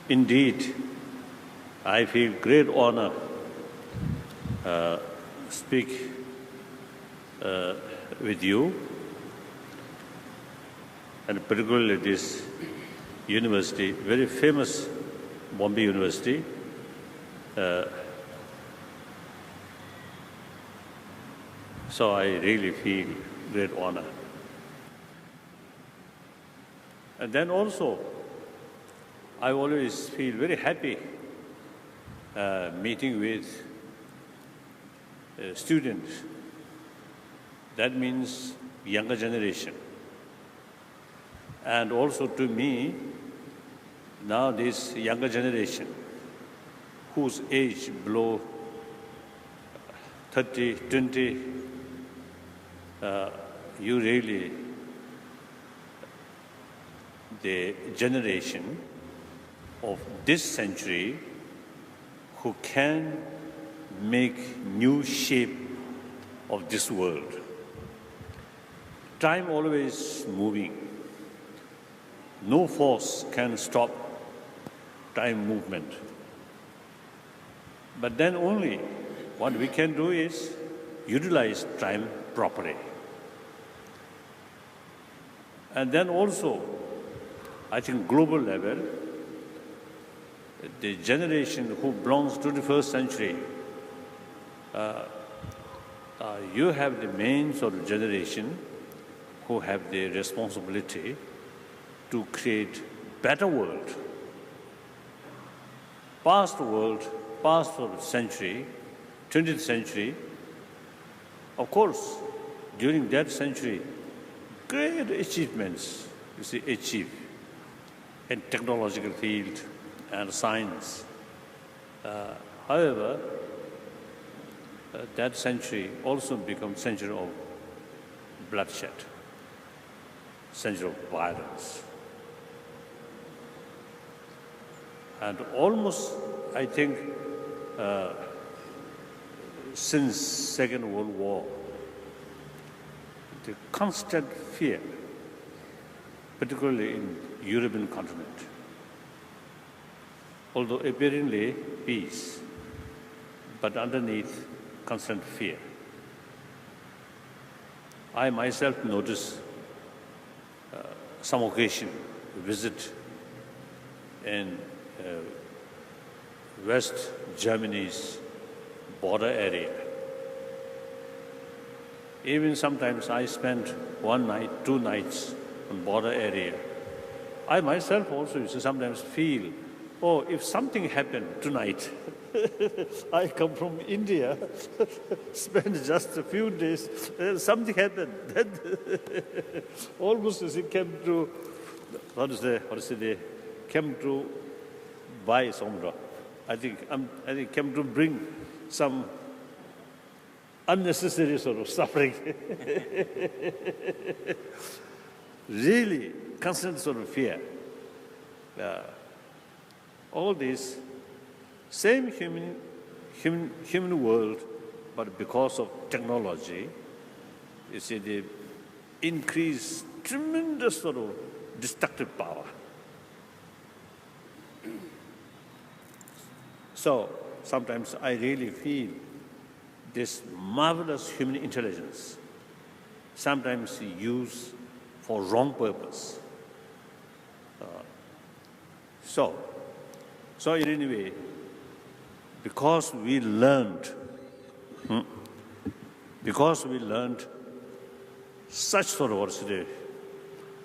Indeed, I feel great honor speak with you, and particularly this university, very famous Bombay University. So I really feel great honor. And then also, I always feel very happy meeting with students. That means younger generation. And also to me, now this younger generation, whose age below 30, 20, you really, the generation of this century who can make new shape of this world. Time always moving. No force can stop time movement. But then only what we can do is utilize time properly. And then also, I think global level, the generation who belongs to the 21st century, you have the main sort of generation who have the responsibility to create better world. Past world, past sort of century, 20th century, of course, during that century, great achievements, you see, achieved in technological field and science. However, that century also became century of bloodshed, century of violence. And almost, I think, since Second World War, the constant fear, particularly in European continent, although apparently peace, but underneath constant fear. I myself noticed some occasion visit in West Germany's border area. Even sometimes I spent one night, 2 nights on border area. I myself also used to sometimes feel, oh, if something happened tonight, I come from India, spend just a few days, something happened. Then almost as it came to, came to buy somewhere. I think came to bring some unnecessary sort of suffering. Really, constant sort of fear. All this, same human world, but because of technology, you see, they increase tremendous sort of destructive power. So sometimes I really feel this marvelous human intelligence, sometimes used for wrong purpose. So in any way, because we learned such sort of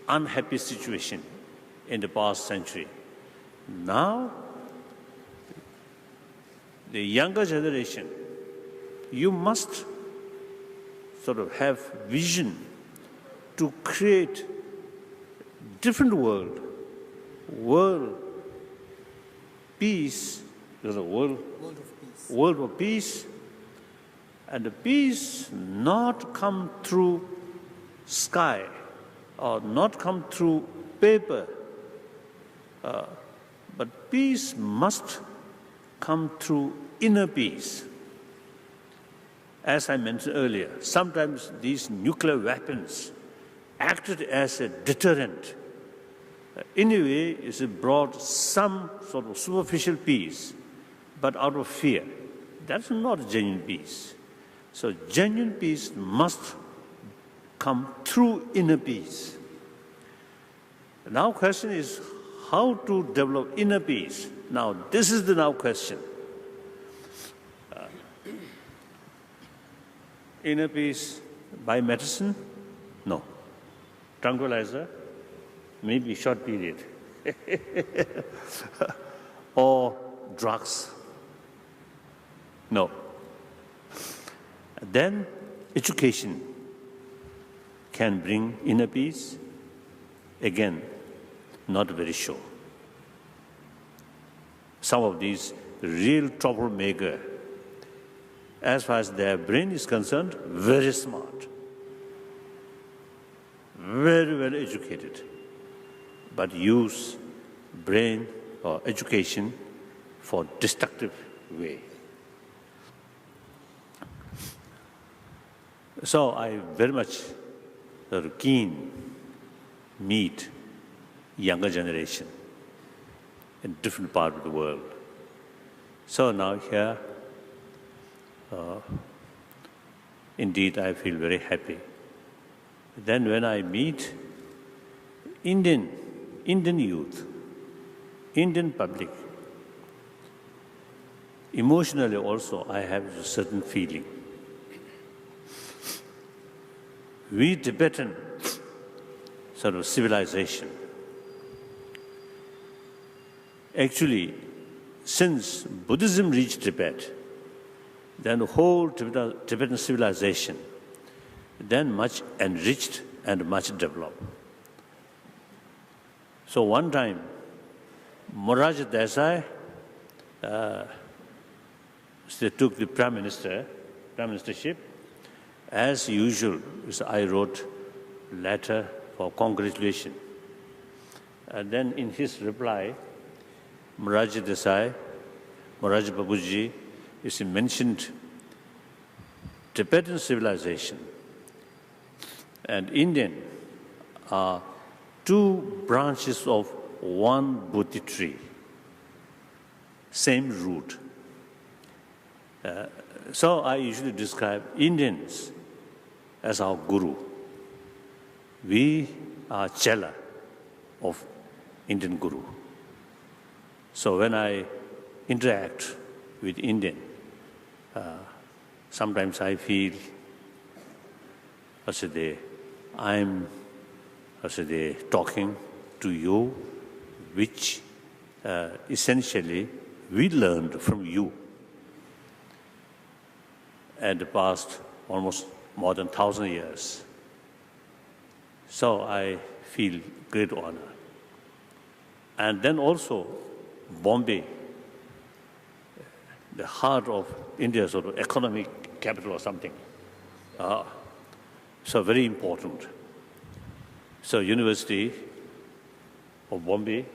unhappy situation in the past century, now the younger generation, you must sort of have vision to create different world peace, world of peace, and the peace not come through sky or not come through paper, but peace must come through inner peace. As I mentioned earlier, sometimes these nuclear weapons acted as a deterrent in a way, it's brought some sort of superficial peace, but out of fear. That's not genuine peace. So genuine peace must come through inner peace. Now question is how to develop inner peace. Now this is the now question. Inner peace by medicine? No. Tranquilizer? Maybe short period. Or drugs? No. Then education can bring inner peace. Again, not very sure. Some of these real troublemaker, as far as their brain is concerned, very smart, very well educated, but use brain or education for destructive way. So I very much keen meet younger generation in different part of the world. So now here, indeed I feel very happy. Then when I meet Indian youth, Indian public, emotionally also I have a certain feeling. We Tibetan sort of civilization, actually, since Buddhism reached Tibet, then the whole Tibetan civilization, then much enriched and much developed. So one time, Morarji Desai, they took the prime ministership. As usual, I wrote letter for congratulation. And then in his reply, Morarji Desai, Morarji Babuji, is mentioned Tibetan civilization and Indian are two branches of one Bodhi tree, same root. So I usually describe Indians as our guru. We are chela of Indian guru. So when I interact with Indian, sometimes I feel I'm talking to you, which essentially we learned from you at the past almost more than 1,000 years. So I feel great honor. And then also Bombay, the heart of India's sort of economic capital or something. So very important. So University of Bombay,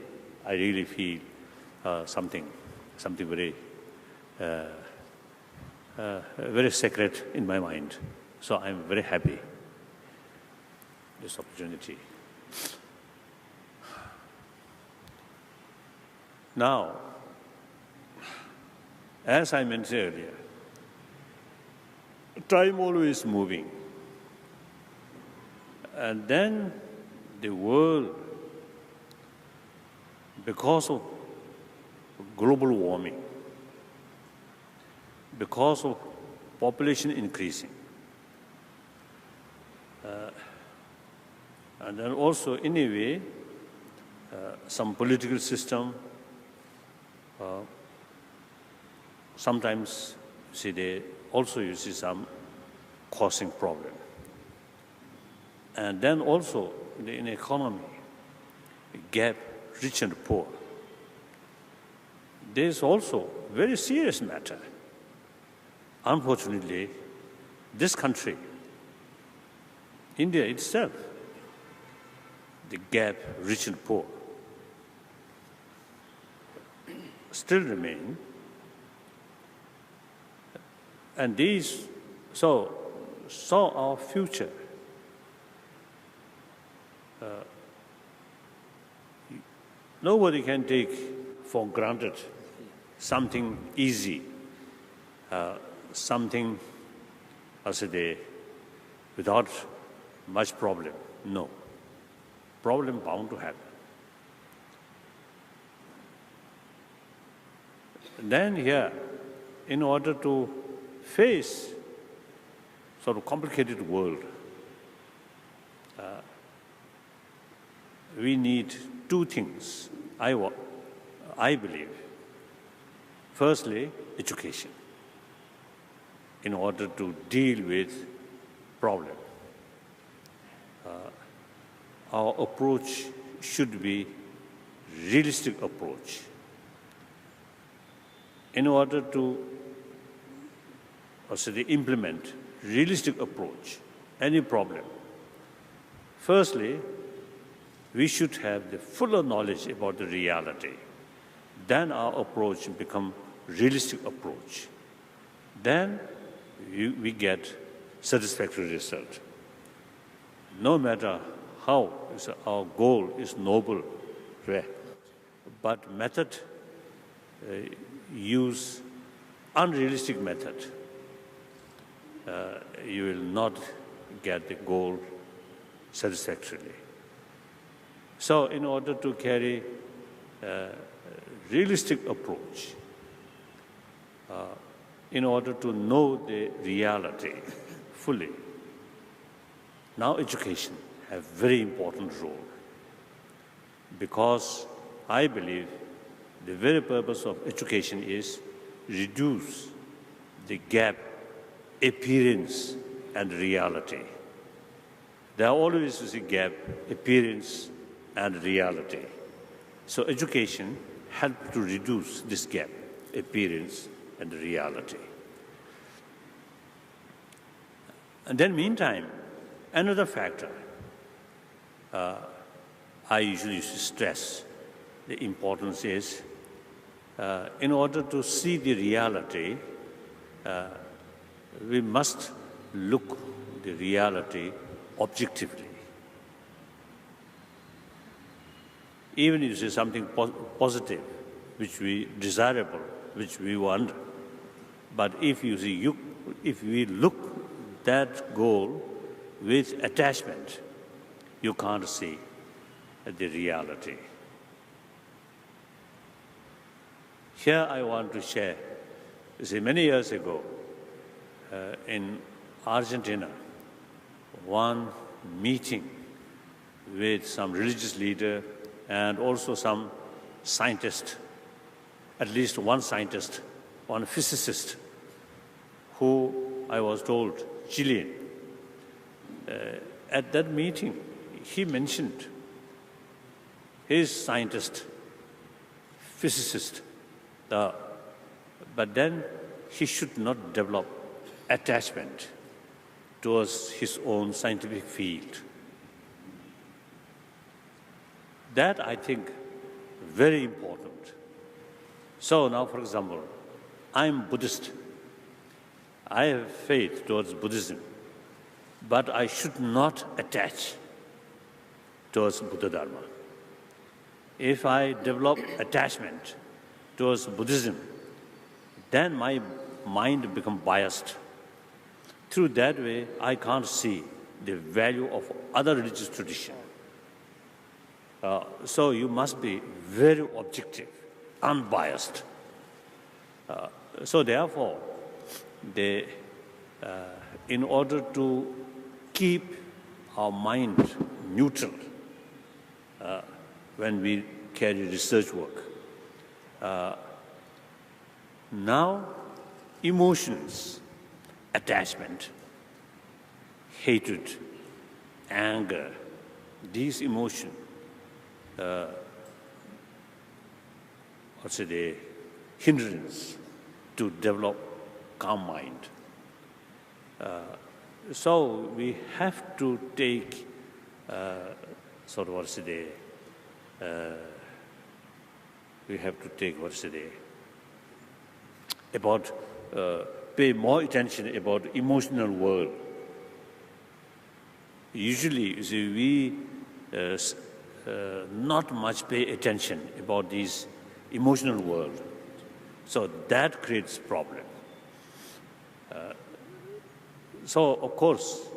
I really feel something very, very sacred in my mind. So I'm very happy this opportunity. Now, as I mentioned earlier, time always moving. And then the world, because of global warming, because of population increasing, and then also in a way, some political system, sometimes they also you see some causing problem. And then also in the economy, gap, rich and poor. There is also very serious matter. Unfortunately, this country, India itself, the gap, rich and poor, still remain. And these, so our future, Nobody can take for granted something easy, something, without much problem. No. Problem bound to happen. Then here, in order to face sort of complicated world, we need two things, I believe. Firstly, education, in order to deal with problem. Our approach should be realistic approach. In order to implement realistic approach, any problem, firstly, we should have the fuller knowledge about the reality. Then our approach become realistic approach. Then we get satisfactory result. No matter how our goal is noble, but method use unrealistic method, you will not get the goal satisfactorily. So in order to carry a realistic approach, in order to know the reality fully, now education has a very important role, because I believe the very purpose of education is reduce the gap, appearance and reality. There always is a gap, appearance and reality. So education helps to reduce this gap, appearance and reality. And then meantime, another factor I usually stress the importance is, in order to see the reality, we must look the reality objectively. Even if it is something positive, which we desirable, which we want, but if we look that goal with attachment, you can't see the reality. Here I want to share, many years ago, in Argentina, one meeting with some religious leader and also some scientist, at least one scientist, one physicist, who I was told, Chilean. At that meeting, he mentioned his scientist, physicist, but then he should not develop attachment towards his own scientific field. That, I think, very important. So now, for example, I'm Buddhist. I have faith towards Buddhism, but I should not attach towards Buddha Dharma. If I develop attachment towards Buddhism, then my mind becomes biased. Through that way, I can't see the value of other religious tradition. So you must be very objective, unbiased. So therefore, in order to keep our mind neutral when we carry research work, now emotions, attachment, hatred, anger, these emotions, the hindrance to develop calm mind. So we have to take pay more attention about emotional world. Usually, we not much pay attention about these emotional world. So that creates problem. So of course,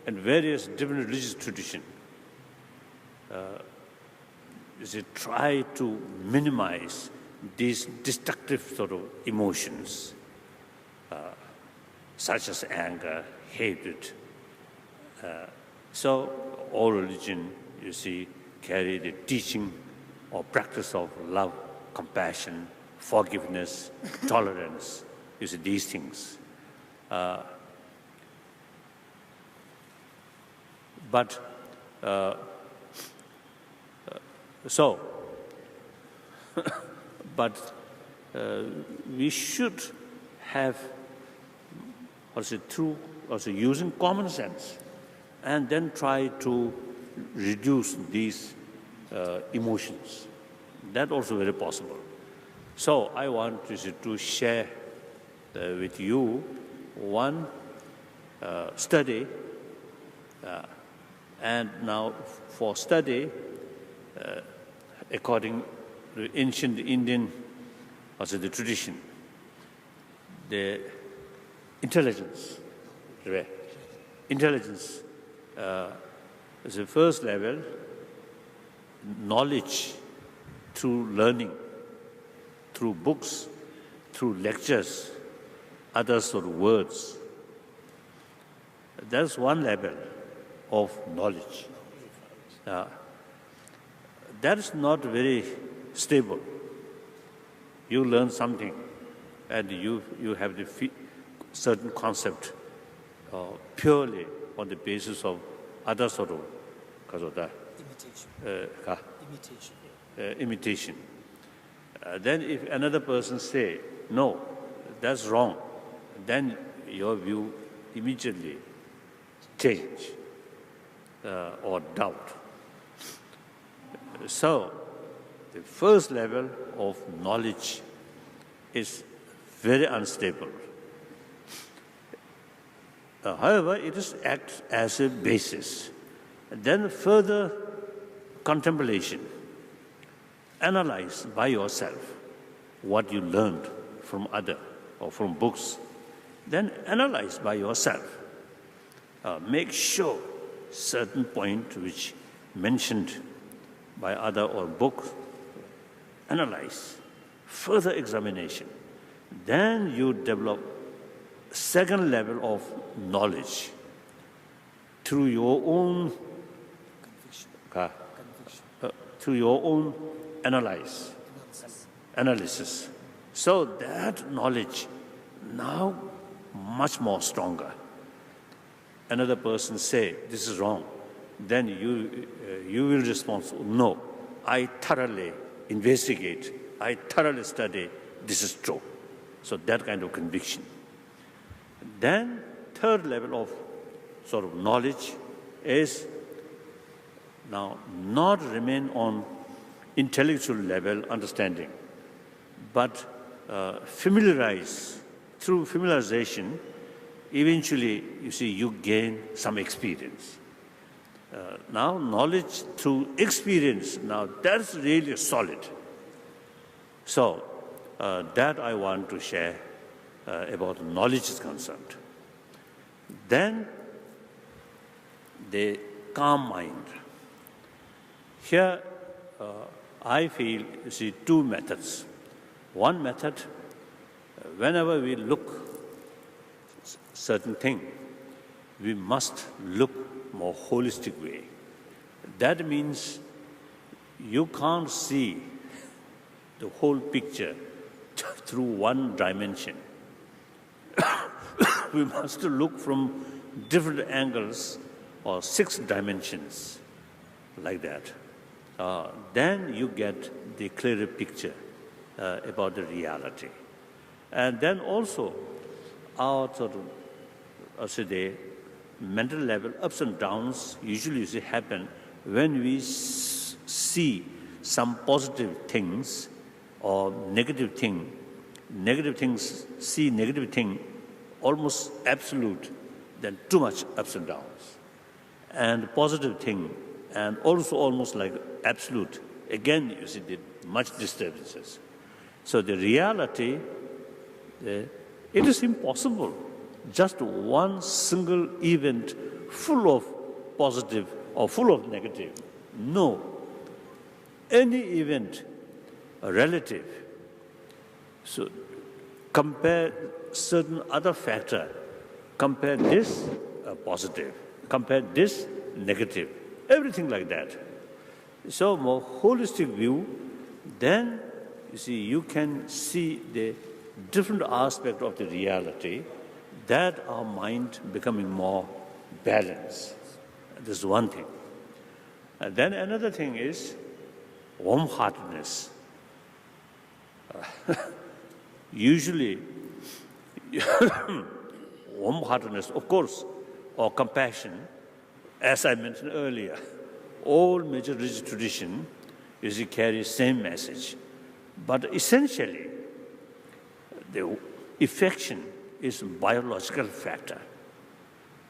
in various different religious traditions, try to minimize these destructive sort of emotions, such as anger, hatred. So all religion, you see, carry the teaching or practice of love, compassion, forgiveness, tolerance. You see these things. We should have through using common sense, and then try to reduce these emotions. That also very possible. So I want to share with you one study, and now for study, according to ancient Indian, the tradition, the intelligence is the first level, knowledge through learning, through books, through lectures, others through words. That's one level of knowledge. That is not very stable. You learn something and you have the certain concept purely on the basis of other sort of imitation. Then if another person say, no, that's wrong, then your view immediately change or doubt. So the first level of knowledge is very unstable. However, it is acts as a basis. Then further contemplation, analyze by yourself what you learned from other or from books. Then analyze by yourself. Make sure certain point which mentioned by other or book, analyze, further examination. Then you develop second level of knowledge through your own analysis. So that knowledge now much more stronger. Another person say this is wrong, then you will respond, no, I thoroughly investigate, I thoroughly study, this is true. So that kind of conviction. Then third level of sort of knowledge is now not remain on intellectual level understanding, but familiarize. Through familiarization, eventually, you see, you gain some experience. Now, knowledge through experience, now that's really solid. So, that I want to share about knowledge is concerned. Then, the calm mind. Here, I feel, you see, two methods. One method, whenever we look certain thing, we must look more holistic way. That means you can't see the whole picture through one dimension. We must look from different angles or 6 dimensions, like that. Then you get the clearer picture about the reality. And then also our sort of, the mental level ups and downs usually happen when we see some positive things or negative thing. Negative things, see negative thing almost absolute, then too much ups and downs. And positive thing and also almost like absolute. Again, you see the much disturbances. So the reality, it is impossible. Just one single event full of positive or full of negative. No. Any event, relative. So compare certain other factor. Compare this positive. Compare this negative. Everything like that. So more holistic view, then you see you can see the different aspect of the reality, that our mind becoming more balanced. This is one thing. And then another thing is warm-heartedness. Usually, warm-heartedness, of course, or compassion, as I mentioned earlier, all major religious tradition usually carry same message. But essentially, the affection is a biological factor,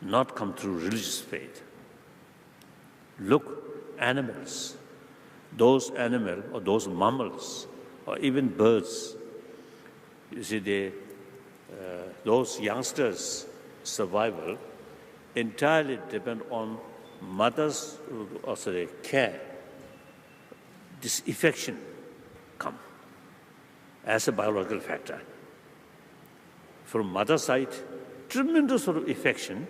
not come through religious faith. Look, animals, those animals or those mammals or even birds, you see those youngsters' survival entirely depend on mother's care. This affection come as a biological factor. From mother's side, tremendous sort of affection.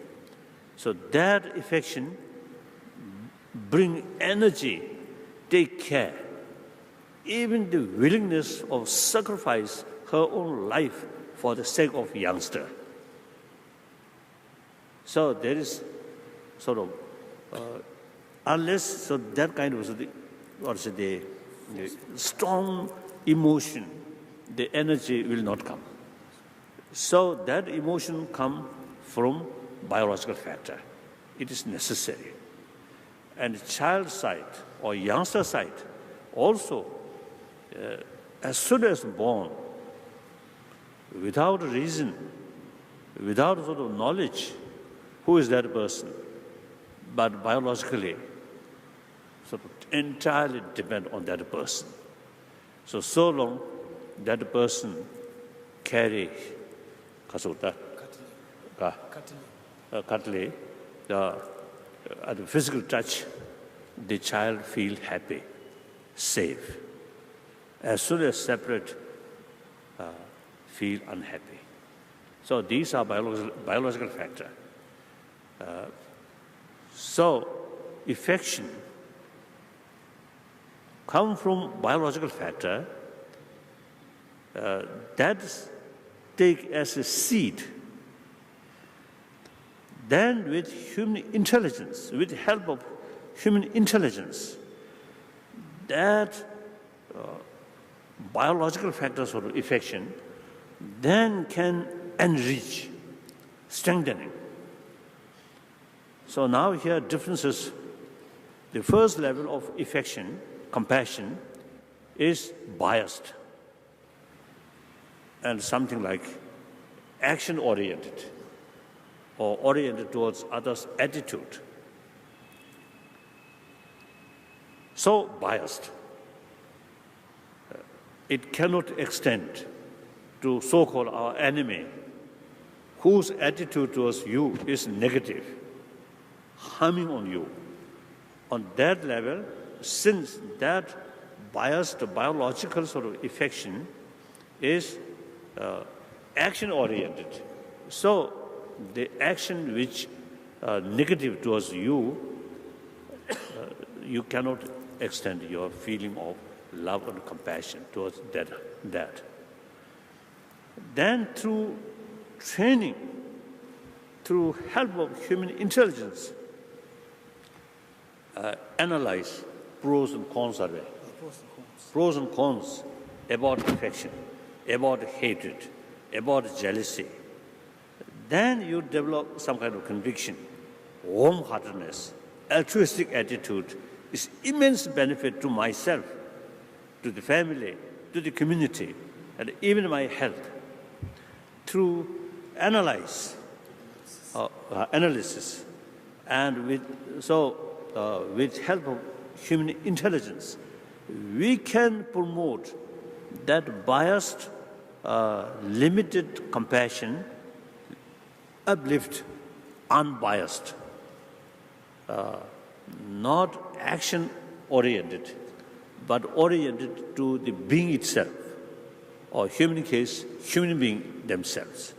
So that affection bring energy, take care, even the willingness of sacrifice her own life for the sake of youngster. So there is sort of, unless so that kind of the strong emotion, the energy will not come. So that emotion come from biological factor. It is necessary. And child side or youngster side also, as soon as born, without reason, without sort of knowledge, who is that person? But biologically, sort of entirely depend on that person. So long that person carry cuddly, at the physical touch, the child feel happy, safe. As soon as separate, feel unhappy. So these are biological factor. So affection come from biological factor that take as a seed. Then with human intelligence, with the help of human intelligence, that biological factors of affection then can enrich, strengthening. So now here differences. The first level of affection, compassion, is biased and something like action-oriented or oriented towards others' attitude. So biased. It cannot extend to so-called our enemy, whose attitude towards you is negative, harming on you. On that level, since that biased biological sort of affection is action-oriented, so the action which negative towards you, you cannot extend your feeling of love and compassion towards that. Then through training, through help of human intelligence, analyze pros and cons are there. Pros and cons about affection, about hatred, about jealousy. Then you develop some kind of conviction, warm-heartedness, altruistic attitude is immense benefit to myself, to the family, to the community, and even my health. Through analysis, and with help of human intelligence, we can promote that biased, limited compassion, uplift unbiased, not action-oriented, but oriented to the being itself, or human case, human being themselves.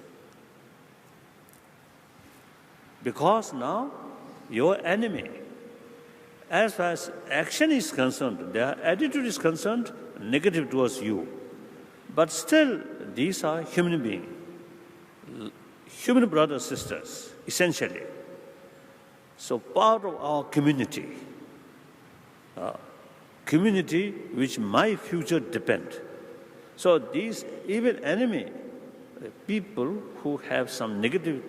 Because now, your enemy, as far as action is concerned, their attitude is concerned, negative towards you. But still, these are human beings, human brothers, sisters, essentially. So part of our community, community which my future depend. So these even enemy, people who have some negative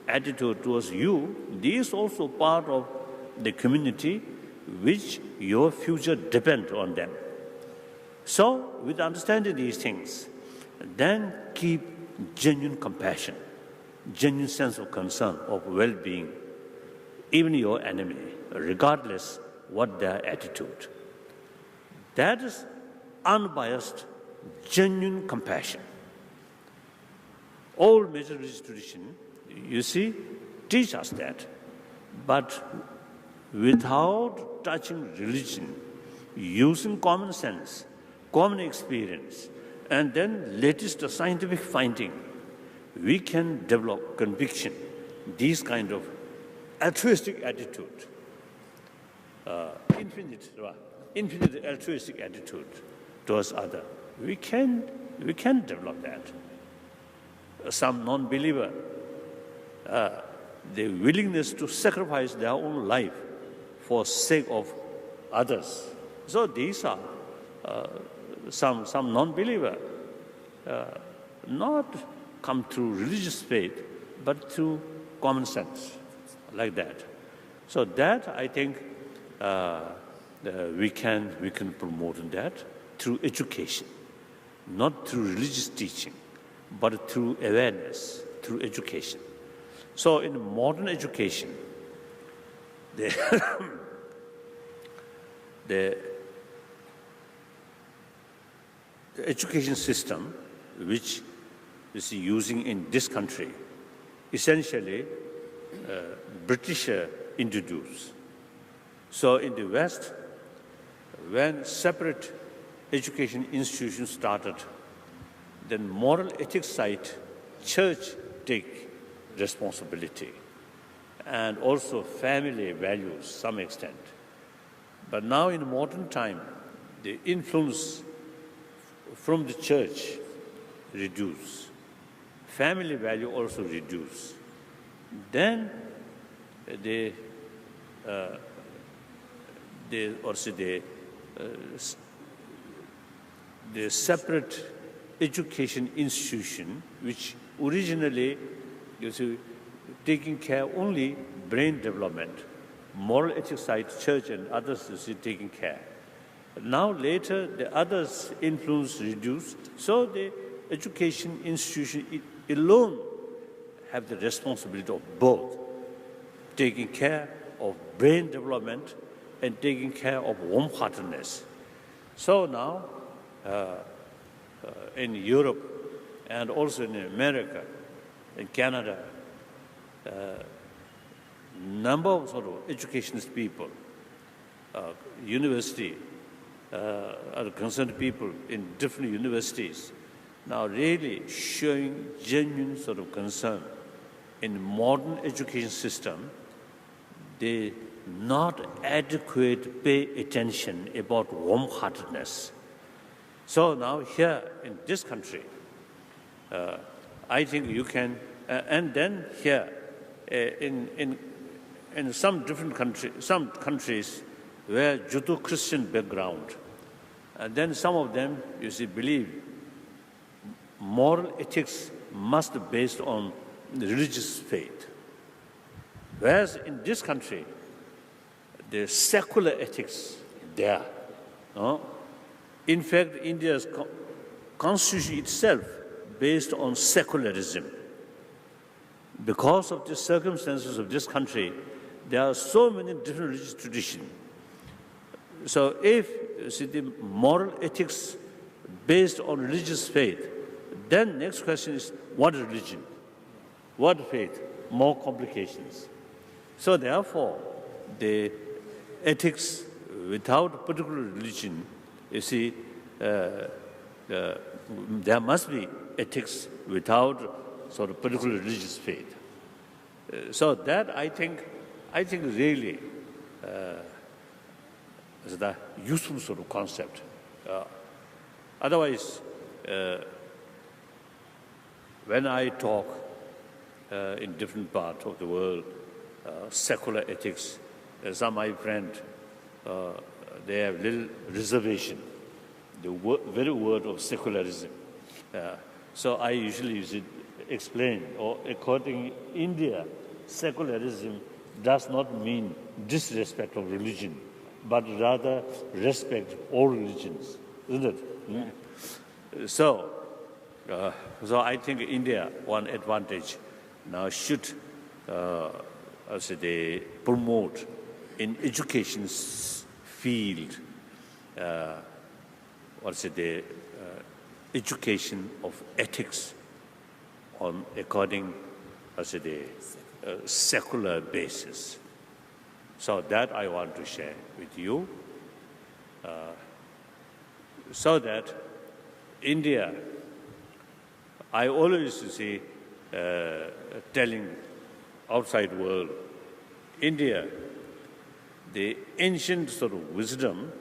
attitude towards you, these also part of the community which your future depend on them. So with understanding these things, then keep genuine compassion, genuine sense of concern, of well-being, even your enemy, regardless what their attitude. That is unbiased, genuine compassion. All major religious tradition, you see, teach us that. But without touching religion, using common sense, common experience, and then latest scientific finding, we can develop conviction, these kind of altruistic attitude, infinite altruistic attitude towards others. We can develop that. Some non-believer, the willingness to sacrifice their own life for sake of others. So these are some non-believer, not come through religious faith, but through common sense, like that. So that I think we can promote that through education, not through religious teaching, but through awareness, through education. So in modern education, the education system which is using in this country, essentially British introduced. So in the West, when separate education institutions started, then moral ethics side, church take responsibility, and also family values some extent. But now in modern time, the influence from the church reduce, family value also reduce. Then the separate education institution, which originally taking care only brain development, moral ethics side, church and others is taking care. Now later the others influence reduced, so the education institution alone have the responsibility of both, taking care of brain development and taking care of warm-heartedness. So now in Europe and also in America, in Canada, number of sort of educationist people, university, other concerned people in different universities, now really showing genuine sort of concern in modern education system. They not adequate pay attention about warm-heartedness. So now here in this country, I think you can, and then here in some different countries, some countries where Judeo-Christian background, and then some of them, you see, believe moral ethics must be based on religious faith. Whereas in this country, the secular ethics there. In fact, India's constitution itself based on secularism. Because of the circumstances of this country, there are so many different religious traditions. So if you see the moral ethics based on religious faith, then next question is what religion? What faith? More complications. So therefore, the ethics without particular religion, you see, there must be ethics without sort of particular religious faith. So that I think really is the useful sort of concept. Otherwise, when I talk in different parts of the world, secular ethics, some of my friends, they have little reservation, the very word of secularism. So I usually explain, or according to India, secularism does not mean disrespect of religion, but rather respect all religions, isn't it? Yeah. So I think India, one advantage now should they promote in education field, education of ethics on according secular basis. So that I want to share with you, so that India, I always see telling outside world, India, the ancient sort of wisdom,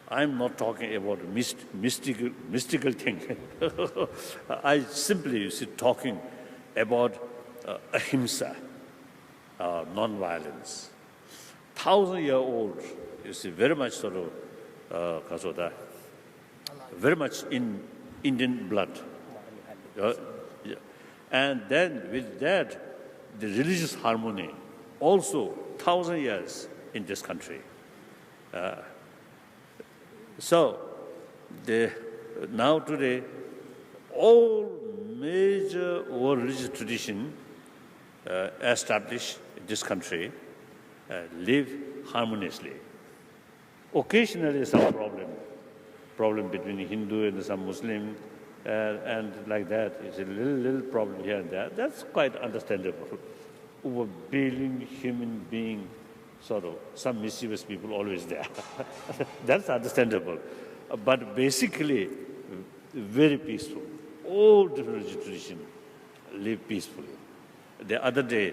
I'm not talking about mystical thing. I simply talking about ahimsa, non-violence. 1,000-year-old, you see, very much sort of, very much in Indian blood. And then with that, the religious harmony, also 1,000 years in this country. So now today, all major world religious tradition established in this country live harmoniously. Occasionally some problem between Hindu and some Muslim, and like that, it's a little problem here and there. That's quite understandable. Over billion human being, sort of, some mischievous people always there. That's understandable. But basically, very peaceful. All different religious traditions live peacefully. The other day,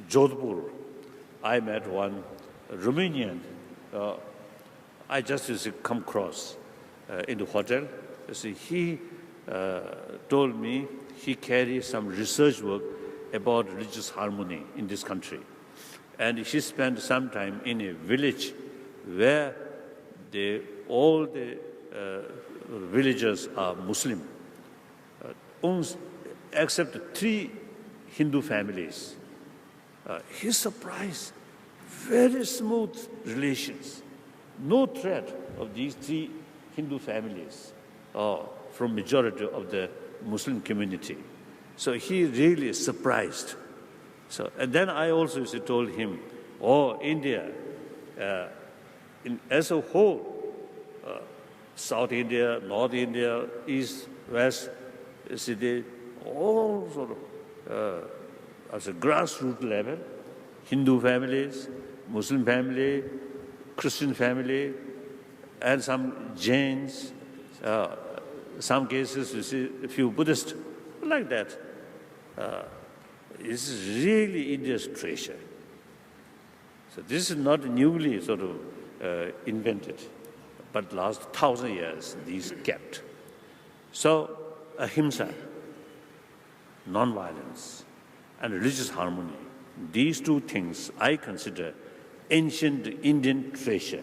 Jodhpur, I met one Romanian. I just used to come across in the hotel. See, he told me he carries some research work about religious harmony in this country. And he spent some time in a village where all the villagers are Muslim, except 3 Hindu families. He's surprised. Very smooth relations. No threat of these 3 Hindu families from majority of the Muslim community. So he really is surprised. So, and then I also told him, India, as a whole, South India, North India, East, West, they all sort of, as a grassroots level, Hindu families, Muslim family, Christian family, and some Jains, some cases you see a few Buddhists, like that. This is really India's treasure. So this is not newly sort of invented, but last 1,000 years these kept. So ahimsa, non-violence, and religious harmony, these 2 things I consider ancient Indian treasure.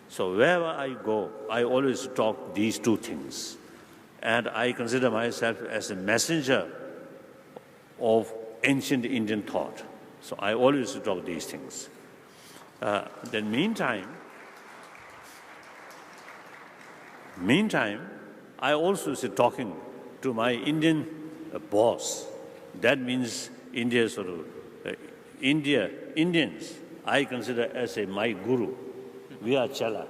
So wherever I go, I always talk these 2 things. And I consider myself as a messenger of ancient Indian thought. So I always talk these things. Then meantime, I also talking to my Indian boss. That means India sort of, Indians, I consider as my guru. We are Chala.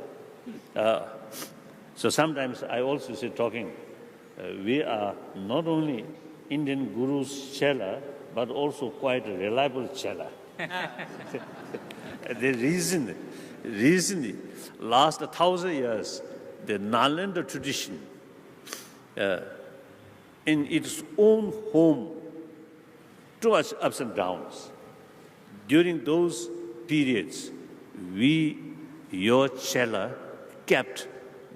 So sometimes I also say talking, we are not only Indian gurus Chala, but also quite a reliable Chala. The reason, last 1,000 years, the Nalanda tradition, in its own home, too much ups and downs. During those periods, your Chela, kept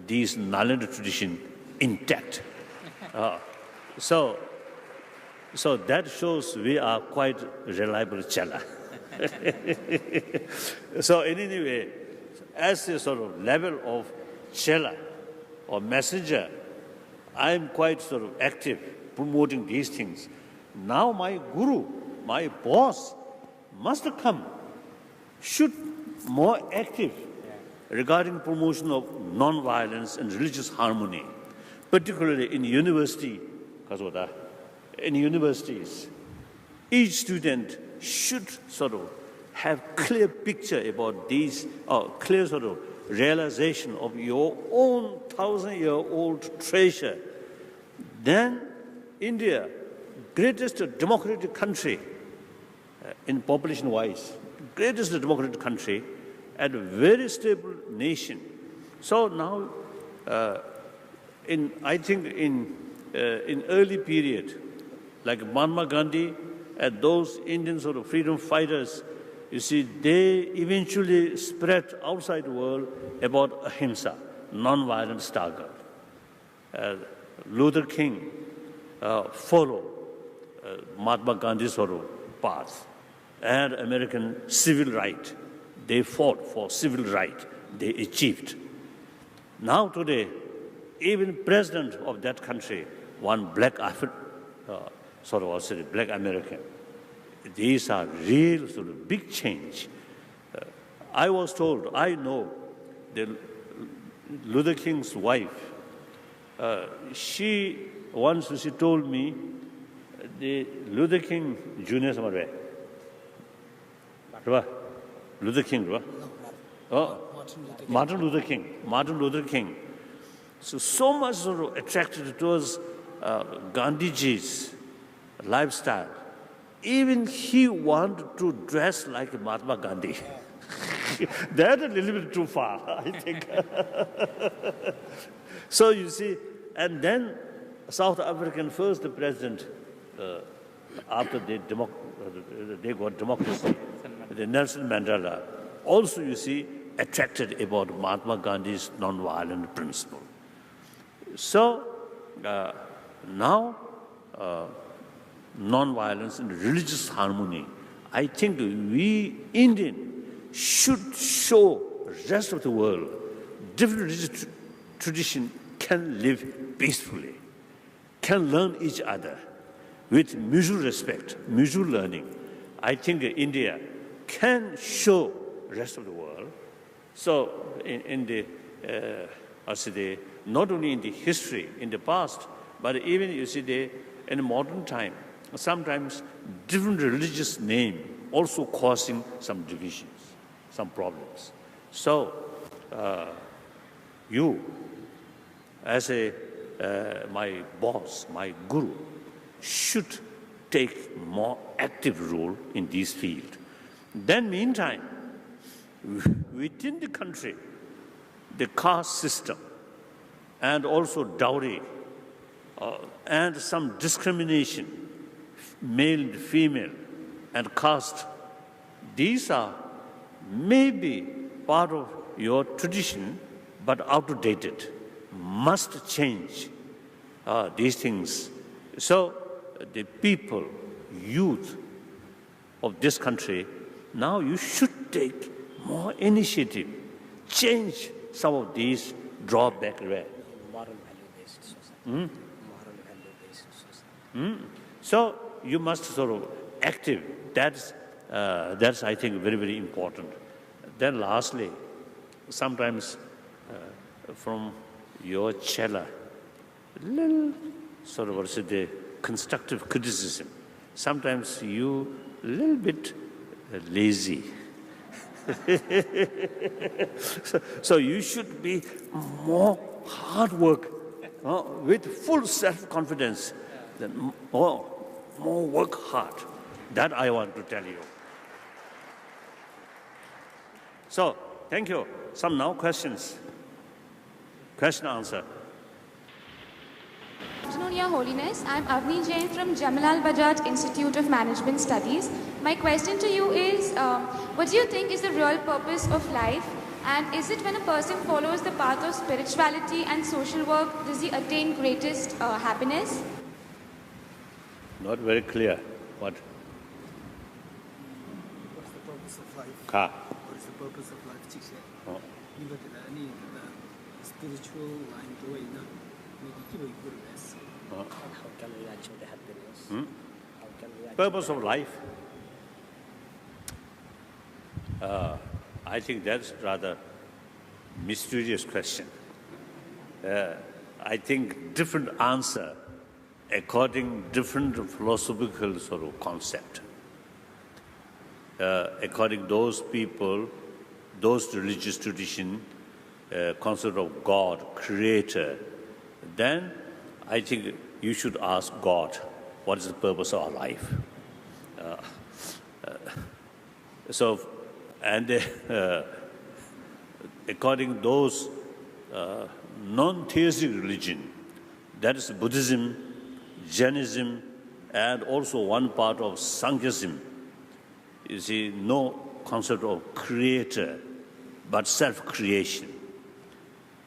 these Nalanda tradition intact. So that shows we are quite reliable Chela. So in any way, as a sort of level of Chela or messenger, I am quite sort of active promoting these things. Now my guru, my boss, must come, should more active regarding promotion of non-violence and religious harmony, particularly in university, in universities. Each student should sort of have clear picture about these, or clear sort of realization of your own 1,000-year-old treasure. Then India, greatest democratic country in population-wise, greatest democratic country, and a very stable nation. So now, I think in early period, like Mahatma Gandhi and those Indian sort of freedom fighters, you see, they eventually spread outside the world about ahimsa, non-violent struggle. Luther King followed Mahatma Gandhi's sort of path, and American civil right. They fought for civil right. They achieved. Now today, even president of that country, one black black American. These are real sort of big change. I was told, I know, the Luther King's wife. She told me, the Luther King Jr. Samarwe. Luther King, right? Oh, Martin Luther King. So much sort of attracted towards Gandhiji's lifestyle. Even he wanted to dress like Mahatma Gandhi. That's a little bit too far, I think. So you see, and then South African first president, after they got democracy, the Nelson Mandela, also you see, attracted about Mahatma Gandhi's non-violent principle. So now, non-violence and religious harmony, I think we Indian should show the rest of the world different religious tradition can live peacefully, can learn each other with mutual respect, mutual learning. I think India can show the rest of the world. So not only in the history, in the past, but even you see in modern time, sometimes different religious name also causing some divisions, some problems. So you, as my boss, my guru, should take more active role in this field. Then meantime, within the country, the caste system and also dowry and some discrimination, male and female and caste, these are maybe part of your tradition but outdated, must change these things. So the people, youth of this country, now you should take more initiative, change some of these drawback. Moral value-based society. Moral value-based society. So you must sort of active. That's I think very, very important. Then lastly, sometimes from your Chela, little sort of the constructive criticism sometimes you a little bit lazy. So you should be more hard work, with full self-confidence, then more work hard. That I want to tell you. So, thank you. Some now questions. Question answer. Good afternoon, Your Holiness. I'm Avni Jain from Jamalal Bajaj Institute of Management Studies. My question to you is, what do you think is the real purpose of life? And is it when a person follows the path of spirituality and social work, does he attain greatest happiness? Not very clear. What? What's the purpose of life? Ka. What is the purpose of life? Chiche. Oh. You look at any spiritual line to it, maybe good best. How can we achieve the happiness? How can we achieve Purpose of life? I think that's rather mysterious question. I think different answer according different philosophical sort of concept. According those people, those religious tradition, concept of God, creator, then I think you should ask God, what is the purpose of our life? According those non-theistic religion, that is Buddhism, Jainism, and also one part of Sankhyaism, you see, no concept of creator, but self-creation.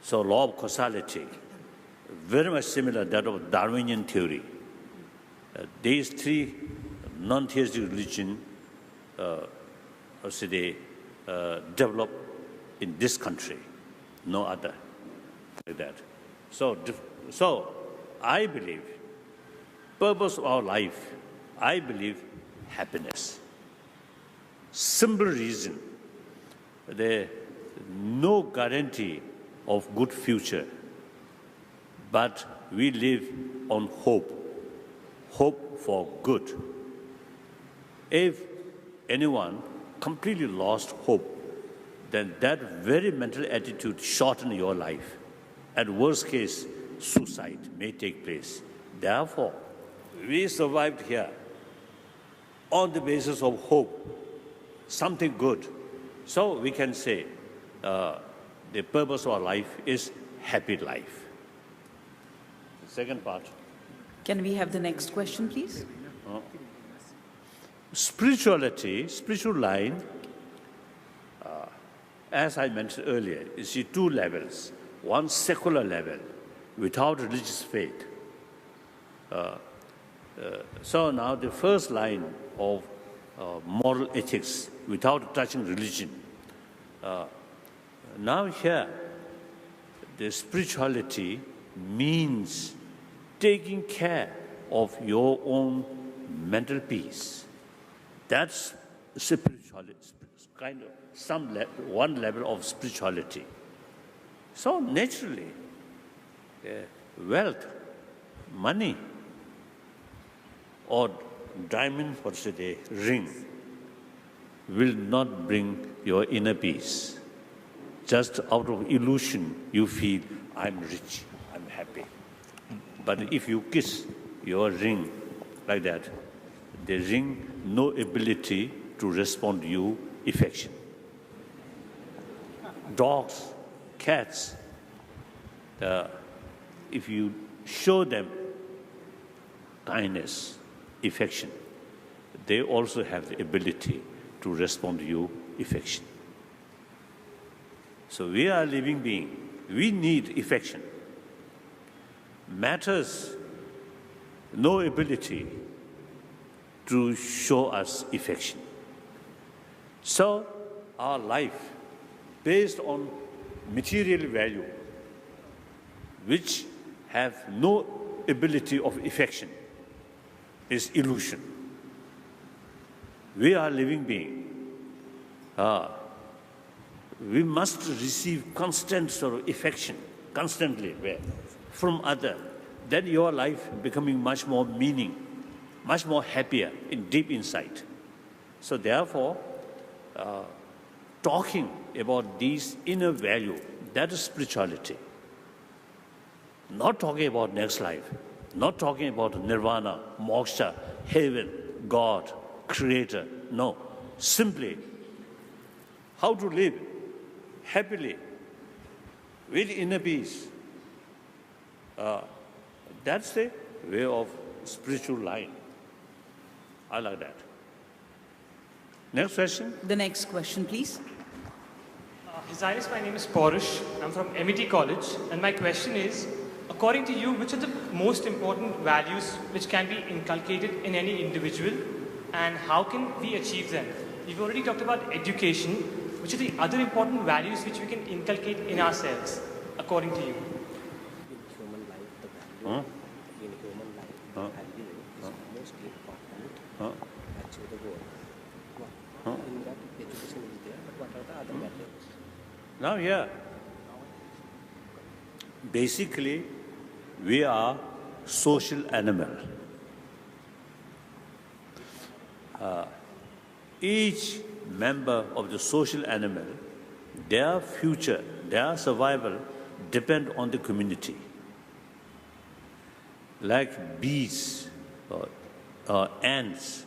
So law of causality, very much similar to that of Darwinian theory. These three non-theistic religion develop in this country, no other like that. So I believe purpose of our life, I believe happiness. Simple reason, there no guarantee of good future, but we live on hope for good. If anyone completely lost hope, then that very mental attitude shorten your life. At worst case, suicide may take place. Therefore, we survived here on the basis of hope, something good. So we can say the purpose of our life is happy life. The second part. Can we have the next question, please? Spirituality, spiritual line, as I mentioned earlier, you see two levels. One secular level, without religious faith. So now the first line of moral ethics, without touching religion. Now here, the spirituality means taking care of your own mental peace. That's spirituality, kind of one level of spirituality. So naturally, wealth, money, or diamond, ring, will not bring your inner peace. Just out of illusion, you feel, I'm rich, I'm happy. But if you kiss your ring like that, the ring no ability to respond to you affection. Dogs, cats, if you show them kindness, affection, they also have the ability to respond to you affection. So we are living being. We need affection. Matters no ability to show us affection. So our life, based on material value, which have no ability of affection, is illusion. We are living being. We must receive constant sort of affection, constantly from other. Then your life becoming much more meaning. much more happier in deep insight. So therefore, talking about these inner value, that is spirituality. Not talking about next life, not talking about nirvana, moksha, heaven, God, creator. No, simply how to live happily with inner peace. That's the way of spiritual line. I like that. Next question. The next question, please. His Highness, my name is Porish. I'm from MET College, and my question is, according to you, which are the most important values which can be inculcated in any individual, and how can we achieve them? You've already talked about education. Which are the other important values which we can inculcate in ourselves, according to you? In human life, the value in human life, the value is most important to achieve the goal. In that, education is there, but what are the other values? Now here, basically, we are social animal. Each member of the social animal, their future, their survival depend on the community. Like bees or ants,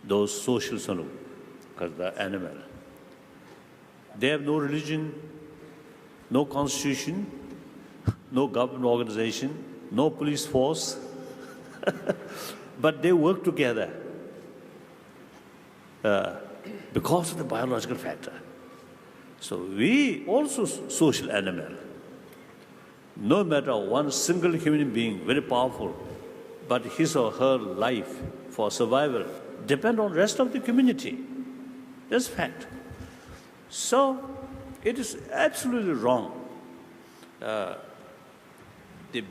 those social because the animal. They have no religion, no constitution, no government organization, no police force, but they work together. Because of the biological factor. So we also social animal. No matter one single human being, very powerful, but his or her life for survival depend on rest of the community. That's fact. So it is absolutely wrong. The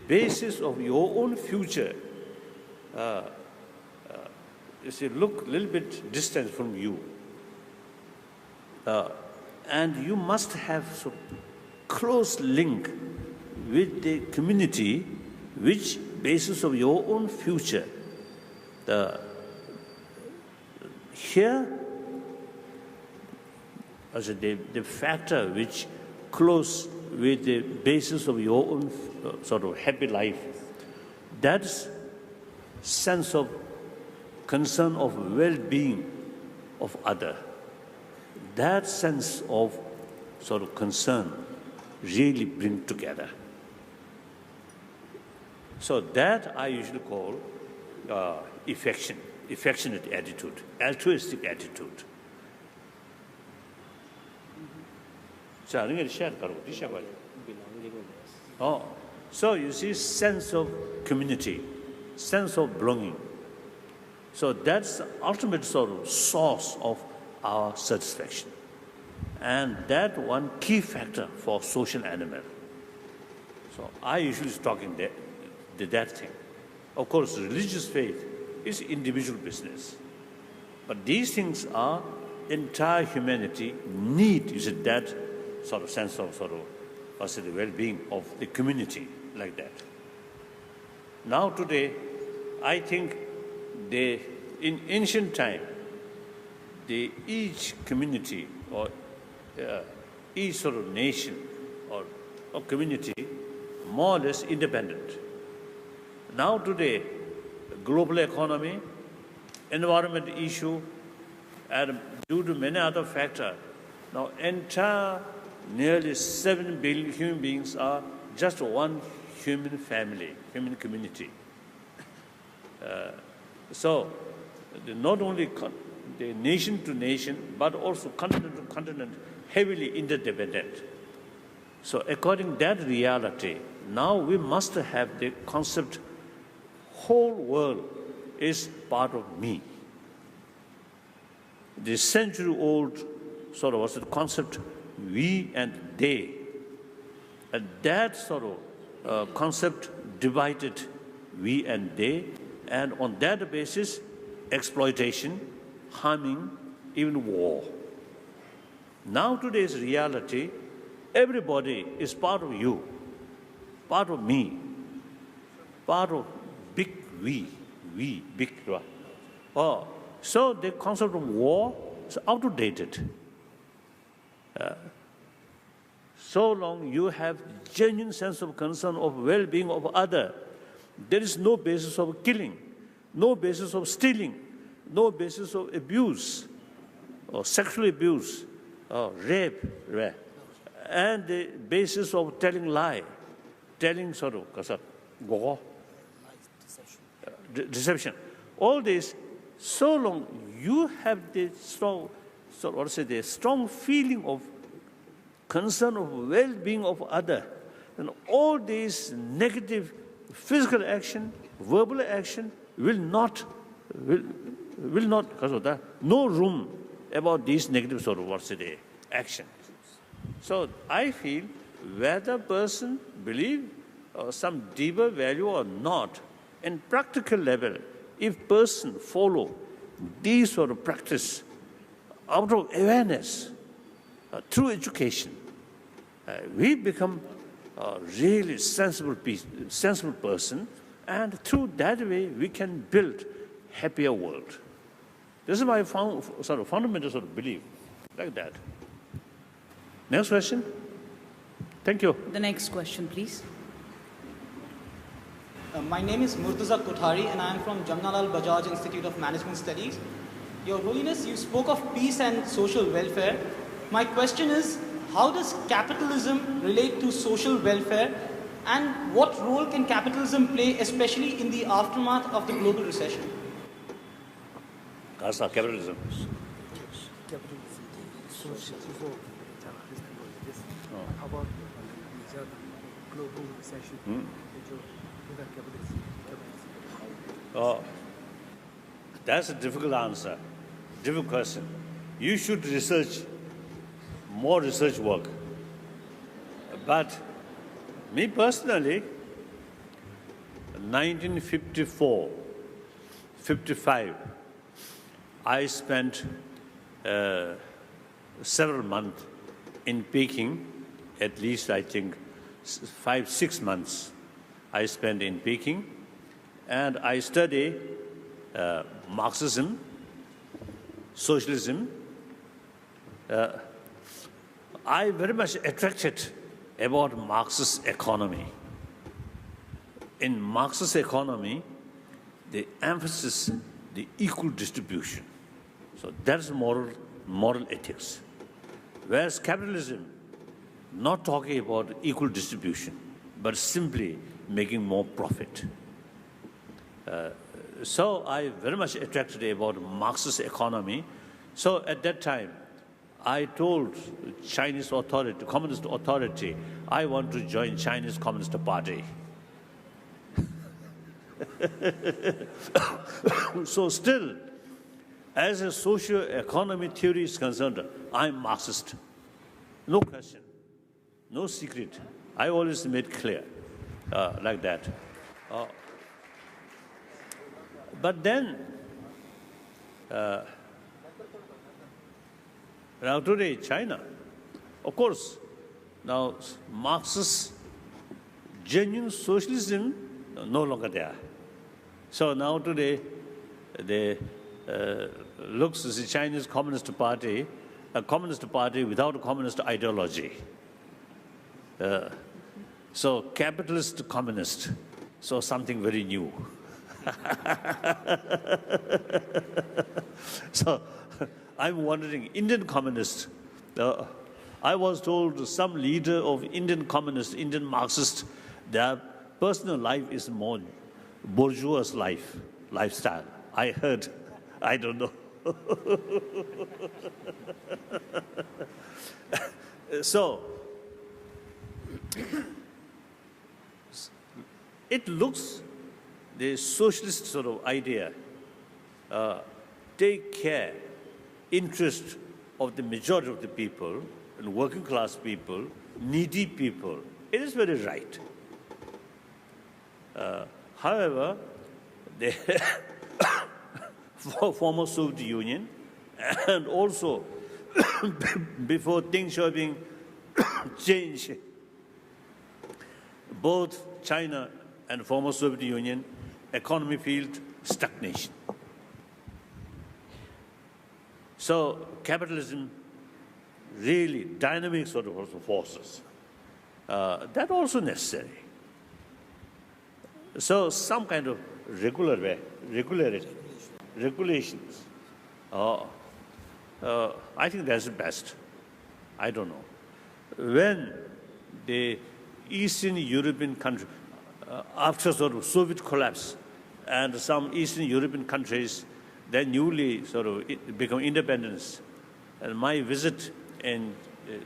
basis of your own future is you look a little bit distant from you. And you must have so close link with the community, which basis of your own future. Here, as the factor which close with the basis of your own sort of happy life, that's sense of concern of well-being of other. That sense of sort of concern really bring together. So that I usually call affectionate attitude, altruistic attitude. So Belonging in this. Oh, so you see sense of community, sense of belonging. So that's the ultimate sort of source of our satisfaction. And that one key factor for social animal. So I usually talk in that thing. Of course, religious faith is individual business. But these things are entire humanity need, you see, that sort of sense of the well-being of the community like that. Now today, I think in ancient time, each community or each sort of nation or community more or less independent. Now today, global economy, environment issue, and due to many other factors, now entire nearly 7 billion human beings are just one human family, human community. So not only the nation to nation, but also continent to continent, heavily interdependent. So according to that reality, now we must have the concept, whole world is part of me. The century-old sort of was the concept, we and they. And that sort of concept divided we and they, and on that basis, exploitation, harming, even war. Now today's reality, everybody is part of you, part of me, part of big we we, big. Oh, so the concept of war is outdated. So long you have genuine sense of concern of well-being of other, there is no basis of killing, no basis of stealing, no basis of abuse, or sexual abuse, or rape, and the basis of telling lie, telling sort of go, deception. All this, so long you have the strong, the strong feeling of concern of well-being of other, and all these negative physical action, verbal action will not, because of that, no room about these negative action. So I feel whether person believe some deeper value or not, in practical level, if person follow these sort of practice out of awareness, through education, we become a really sensible person, and through that way we can build happier world. This is my fundamental belief, like that. Next question. Thank you. The next question, please. My name is Murtaza Kothari and I am from Jamnalal Bajaj Institute of Management Studies. Your Holiness, you spoke of peace and social welfare. My question is, how does capitalism relate to social welfare, and what role can capitalism play, especially in the aftermath of the global recession? Capitalism. How about the global recession? Oh, that's a difficult answer, difficult question. You should research, more research work. But me personally, 1954, 55, I spent several months in Peking, at least I think 5-6 months I spent in Peking, and I studied Marxism, socialism. I very much attracted about Marxist economy. In Marxist economy, they emphasize the equal distribution. So that's moral ethics. Whereas capitalism, not talking about equal distribution, but simply making more profit. So I very much attracted about Marxist economy. So at that time, I told Chinese authority, Communist authority, I want to join Chinese Communist Party. So still, as a socio-economy theory is concerned, I'm Marxist. No question, no secret. I always made clear, like that. But then, now today, China, of course, now Marxist genuine socialism no longer there. So now today, they looks as the Chinese Communist Party, a communist party without a communist ideology. So capitalist communist, so something very new. So I'm wondering, Indian communists, I was told some leader of Indian communists, Indian Marxists, their personal life is more bourgeois lifestyle. I heard, I don't know. So, it looks the socialist sort of idea, take care, interest of the majority of the people, and working class people, needy people. It is very right. However, the former Soviet Union, and also before things were being changed, both China and former Soviet Union, economy field, stagnation. So capitalism really dynamic sort of forces. That also necessary. So some kind of regulations. I think that's the best. I don't know. When the Eastern European country, after sort of Soviet collapse, and some Eastern European countries, they newly sort of become independent. And my visit in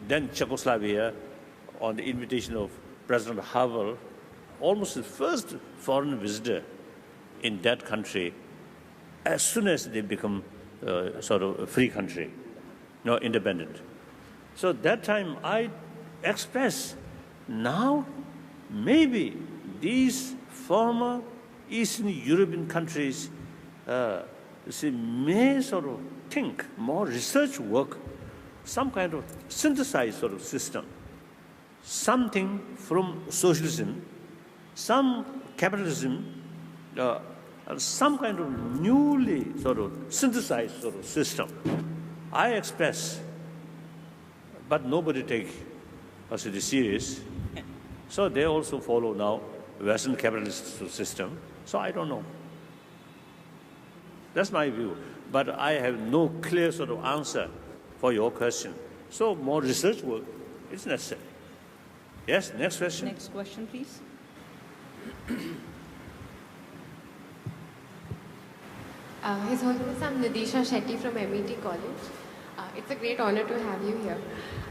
then Czechoslovakia, on the invitation of President Havel, almost the first foreign visitor in that country, as soon as they become sort of a free country, independent. So that time I expressed, now maybe these former Eastern European countries may sort of think more research work, some kind of synthesized sort of system, something from socialism, some capitalism, some kind of newly sort of synthesized sort of system. I express, but nobody take us serious. So they also follow now Western capitalist system. So I don't know. That's my view. But I have no clear sort of answer for your question. So more research work is necessary. Yes, next question. Next question, please. His Holiness, I'm Nadisha Shetty from MET College. It's a great honor to have you here.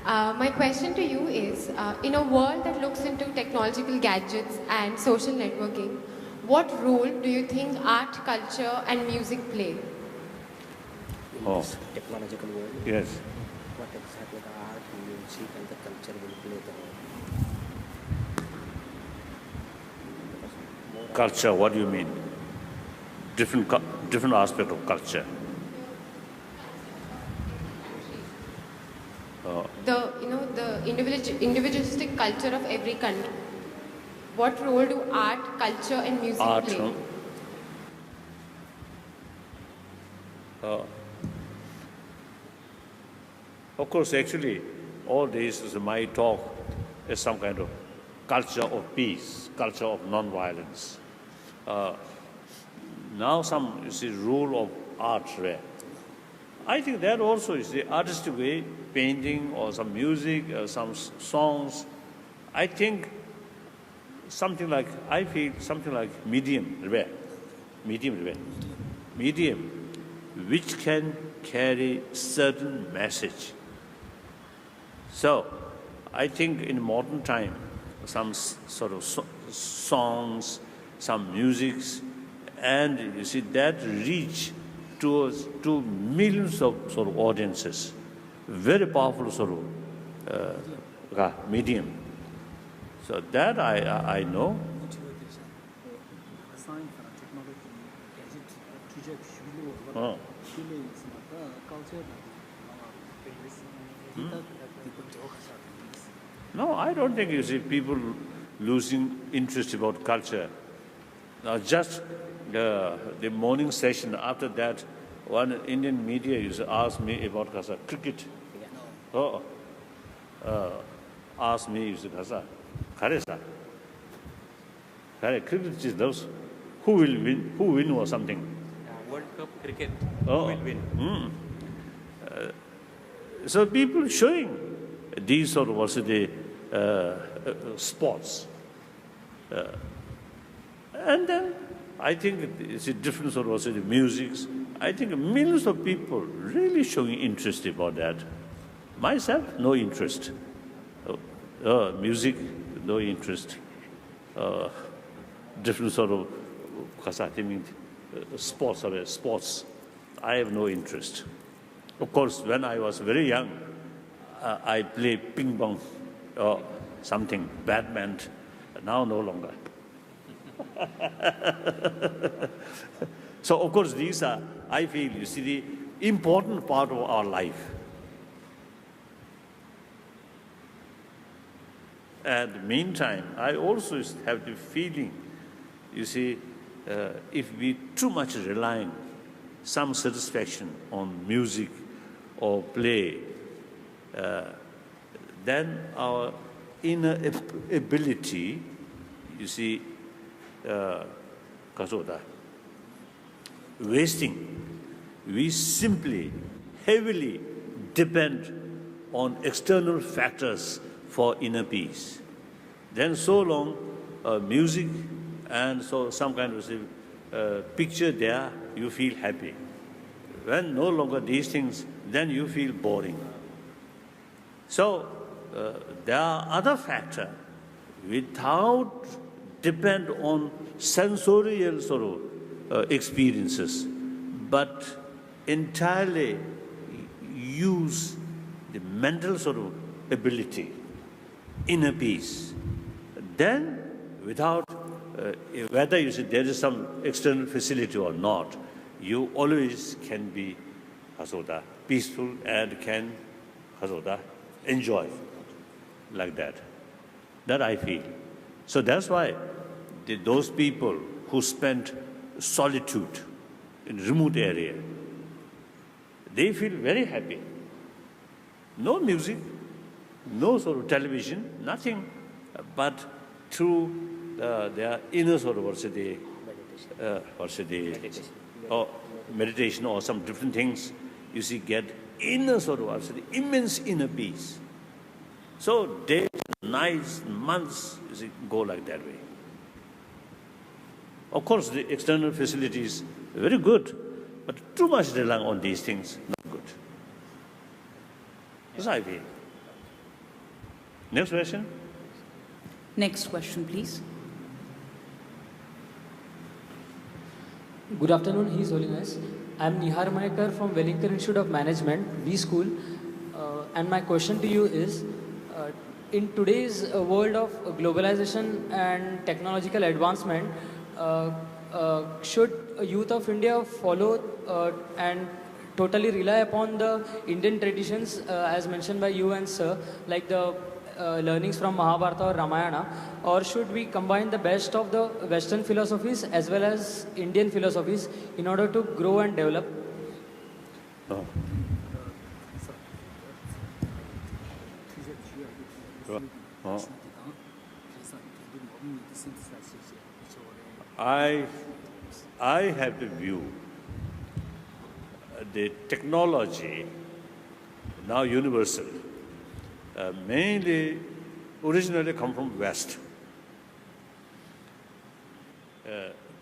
My question to you is, in a world that looks into technological gadgets and social networking, what role do you think art, culture and music play? In this technological world, yes. What exactly the art, music and the culture will play the role? Culture, what do you mean? Different aspect of culture. The individualistic culture of every country. What role do art, culture and music play? Of course, actually, all this is my talk is some kind of culture of peace, culture of non-violence. Now some is the role of art there. I think that also is the artistic way, painting or some music, some songs. I think I feel something like medium, which can carry certain message. So, I think in modern time, some sort of songs, some musics, and you see that reach to millions of sort of audiences. Very powerful sort of medium. So that I know. No, I don't think you see people losing interest about culture. Now just the morning session, after that, one Indian media used to ask me about cricket. Ask me, you said, cricket is those who will win or something. World Cup cricket, who will win. So people showing these sort of also the sports. And then I think it's a different sort of also the musics. I think millions of people really showing interest about that. Myself, no interest. Music, no interest. Different sort of sports. I have no interest. Of course, when I was very young, I played ping pong or something, badminton. Now no longer. So, of course, these are, I feel, you see, the important part of our life. And meantime, I also have the feeling, you see, if we too much rely on some satisfaction on music or play, then our inner ability, you see, wasting. We simply, heavily depend on external factors for inner peace. Then so long music and so some kind of picture there, you feel happy. When no longer these things, then you feel boring. So there are other factors without depend on sensorial sort of experiences, but entirely use the mental sort of ability, inner peace. Then, without, whether you say there is some external facility or not, you always can be peaceful and can enjoy like that. That I feel. So that's why those people who spend solitude in remote area, they feel very happy. No music, no sort of television, nothing, but through their inner sort of or meditation or some different things, you see, get inner sort of immense inner peace. So days, nights, months, you see, go like that way. Of course, the external facilities are very good, but too much relying on these things, not good. That's how I feel. Next question. Next question, please. Good afternoon, His Holiness. I am Nihar Maekar from Wellington Institute of Management, V School. And my question to you is, in today's world of globalization and technological advancement, should youth of India follow and totally rely upon the Indian traditions as mentioned by you and sir, like the learnings from Mahabharata or Ramayana, or should we combine the best of the Western philosophies as well as Indian philosophies in order to grow and develop? I have the view the technology now universal, mainly originally come from West.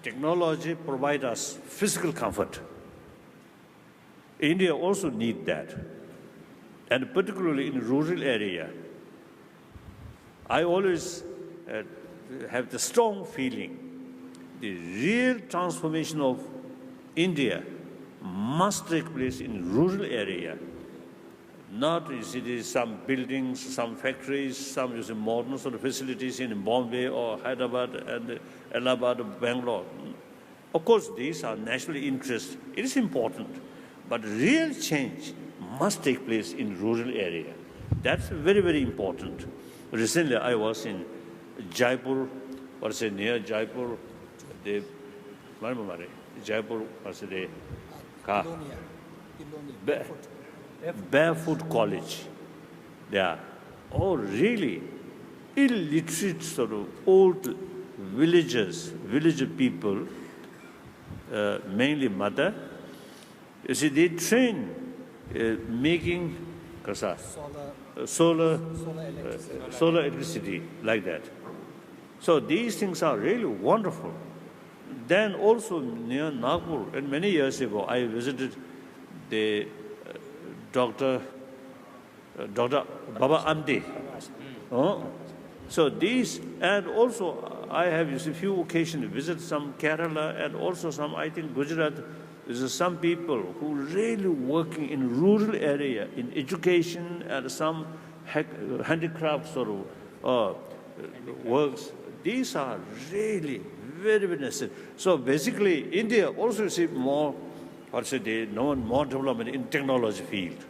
Technology provides us physical comfort. India also needs that, and particularly in rural area. I always have the strong feeling the real transformation of India must take place in rural area. Not cities, some buildings, some factories, some modern sort of facilities in Bombay or Hyderabad and Allahabad or Bangalore. Of course, these are national interests. It is important, but real change must take place in rural area. That's very, very important. Recently, I was in Jaipur, near Jaipur, Jaipur, Barefoot College. They are all really illiterate sort of old village people, mainly mother. You see, they train making solar electricity like that. So these things are really wonderful. Then also near Nagpur, and many years ago, I visited the Dr. Baba Amdi. So these, and also I have a few occasions visit some Kerala and also some, I think, Gujarat. There's some people who really working in rural area in education and some handicraft sort of works. These are really very, very necessary. So basically, India also received more, more development in technology field.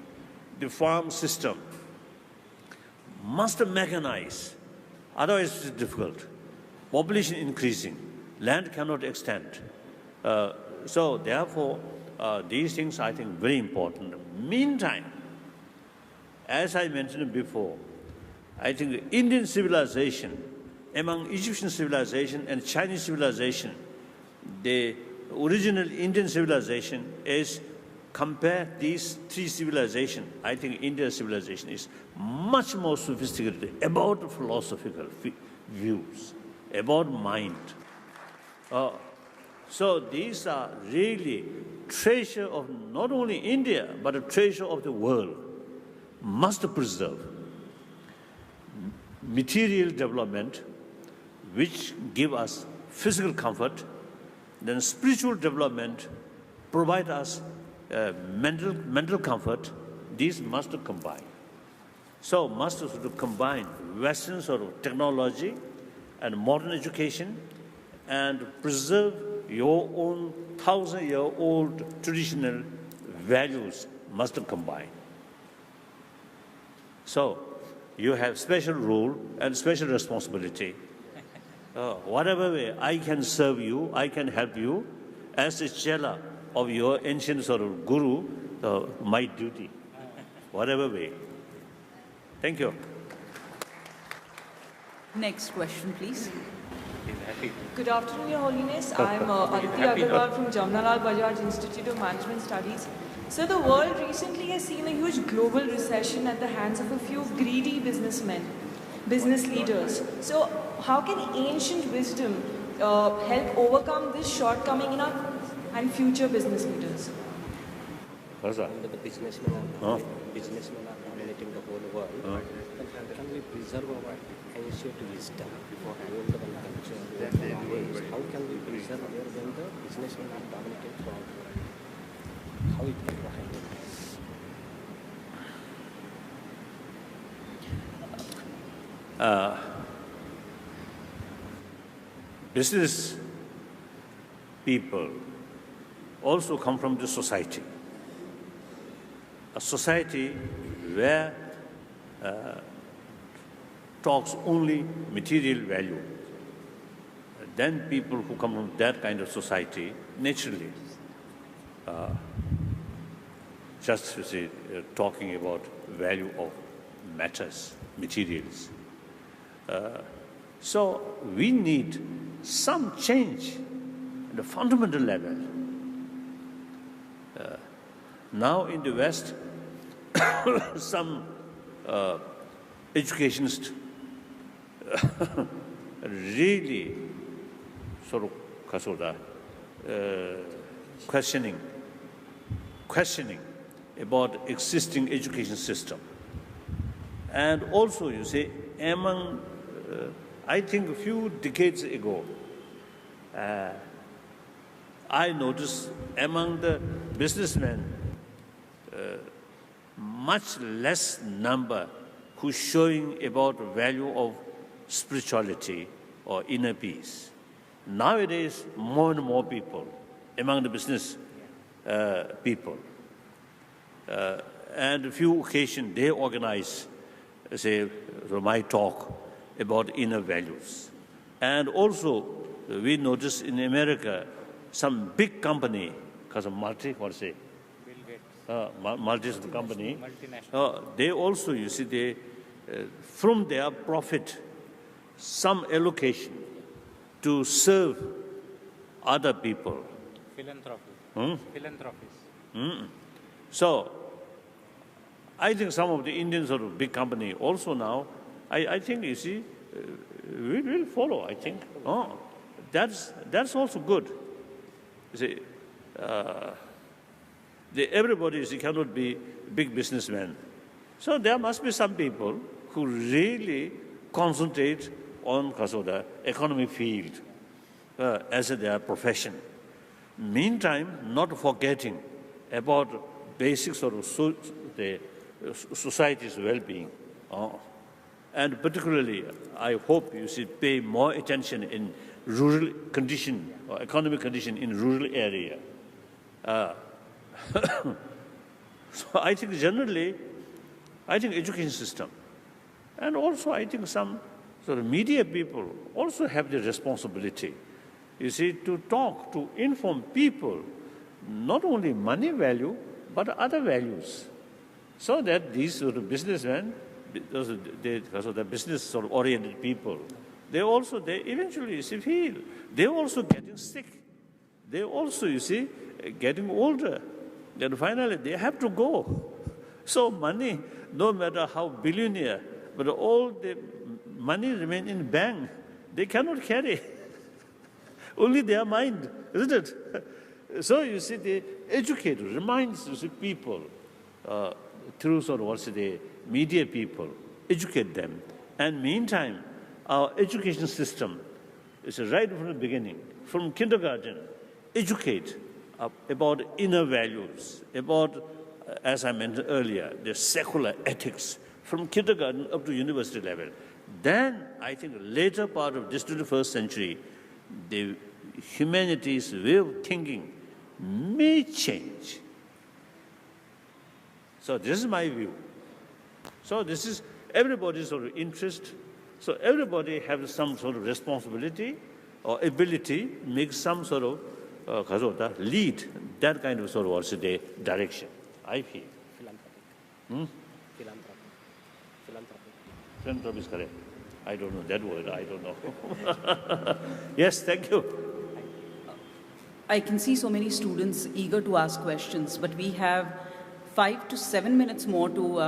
The farm system must mechanize, otherwise it's difficult. Population increasing, Land cannot extend. So therefore, these things I think very important. Meantime, as I mentioned before, I think Indian civilization, among Egyptian civilization and Chinese civilization, the original Indian civilization is, compare these three civilizations, I think Indian civilization is much more sophisticated about philosophical views, about mind. So these are really treasure of not only India, but a treasure of the world. Must preserve material development, which give us physical comfort, then spiritual development provide us mental comfort. These must combine. So must sort of combine Western sort of technology and modern education and preserve your own 1,000-year-old traditional values must combine. So you have special role and special responsibility. Whatever way I can serve you, I can help you as a chela of your ancient sort of guru, my duty, whatever way. Thank you. Next question, please. Good afternoon, Your Holiness. I'm Aditi Agarwal from Jamnalal Bajaj Institute of Management Studies. So the world recently has seen a huge global recession at the hands of a few greedy businessmen, business leaders. So how can ancient wisdom help overcome this shortcoming in our and future business leaders? The businessmen are dominating the whole world. How can we preserve our ancient wisdom for having the culture? How can we preserve when the businessmen are dominating the world? How it can happen? Business people also come from the society. A society where talks only material value. Then people who come from that kind of society, naturally, just to say, talking about value of matters, materials. So we need some change at the fundamental level. Now in the West, some educationists really sort of questioning about existing education system. And also, you see, among, I think a few decades ago, I noticed among the businessmen, much less number who's showing about the value of spirituality or inner peace. Nowadays, more and more people among the business people. And a few occasions they organize, say, my talk about inner values. And also, we notice in America, some big company, because of multi company, they also, you see, they from their profit, some allocation to serve other people. Philanthropies. So, I think some of the Indian sort of big company also now, I think, you see, we will follow, I think. That's also good. You see, everybody you see, cannot be big businessmen. So there must be some people who really concentrate on the economic field as their profession. Meantime, not forgetting about basic sort of the society's well-being. And particularly, I hope you should pay more attention in rural condition or economic condition in rural area. So I think generally, I think education system, and also I think some sort of media people also have the responsibility you see, to talk, to inform people, not only money value, but other values. So that these sort of businessmen, because of the business sort of oriented people, they eventually, you see, feel they're also getting sick. They also, you see, getting older. Then finally they have to go. So money, no matter how billionaire, but all the money remain in bank. They cannot carry. Only their mind, isn't it? So you see, the educator reminds, you see, people through sort of also the media people, educate them. And meantime, our education system is right from the beginning, from kindergarten, educate about inner values, about, as I mentioned earlier, the secular ethics, from kindergarten up to university level. Then, I think, later part of this 21st century, the humanity's way of thinking may change. So this is my view. So this is everybody's sort of interest. So everybody has some sort of responsibility or ability, make some sort of lead that kind of sort of also the direction, I feel. Philanthropy is correct. I don't know that word, I don't know. Yes, thank you. I can see so many students eager to ask questions, but we have 5 to 7 minutes more to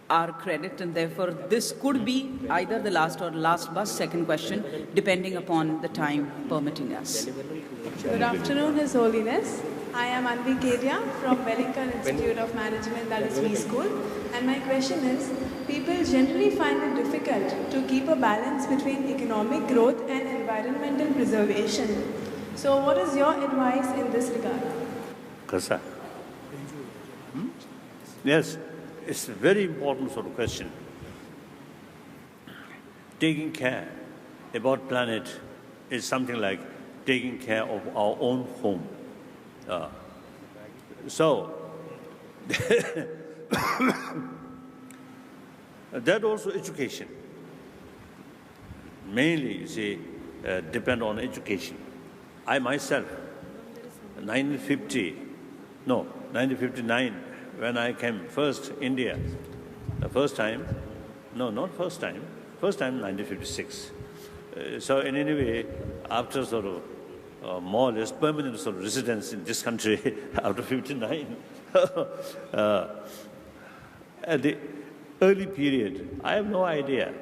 our credit, and therefore this could be either the last or last bus second question, depending upon the time permitting us. Good afternoon, His Holiness. I am Anvi Kedia from Wellington Institute of Management, that is V School. And my question is, people generally find it difficult to keep a balance between economic growth and environmental preservation. So what is your advice in this regard? Kasa? Yes, it's a very important sort of question. Taking care about planet is something like taking care of our own home. So, that also education. Mainly, you see, depend on education. I myself, 1959, when I came first India, the first time, no, not first time 1956. So in any way, after sort of more or less permanent sort of residence in this country after 59, at the early period, I have no idea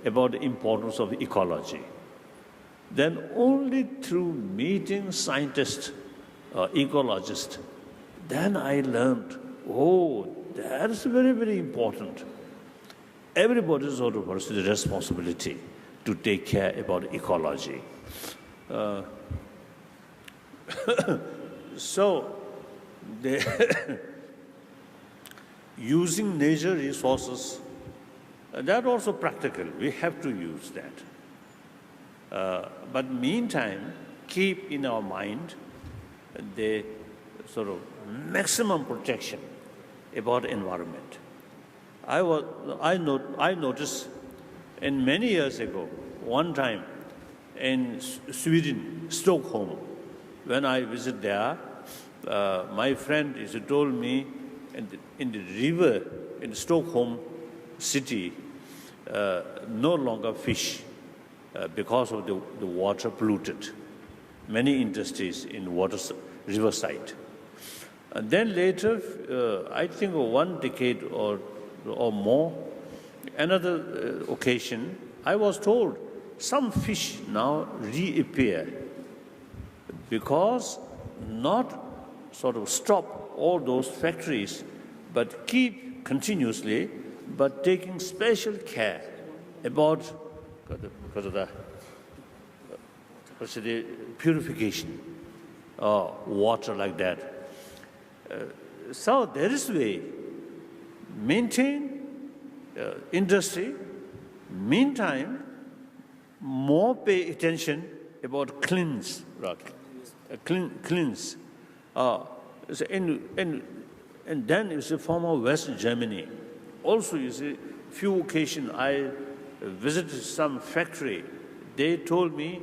about the importance of ecology. Then only through meeting scientists or ecologists, then I learned, oh, that's very, very important. Everybody's sort of has the responsibility to take care about ecology. So, using nature resources, that also practical. We have to use that. But meantime, keep in our mind the sort of maximum protection about environment. I noticed many years ago, one time in Sweden, Stockholm, when I visited there, my friend told me in the river in Stockholm city, no longer fish because of the water polluted. Many industries in riverside. And then later, I think 1 decade or more, another occasion, I was told some fish now reappear because not sort of stop all those factories, but keep continuously, but taking special care about because of the purification of water like that. So there is a way, maintain industry, meantime, more pay attention about cleanse. And then you see former West Germany. Also, you see, few occasions I visited some factory. They told me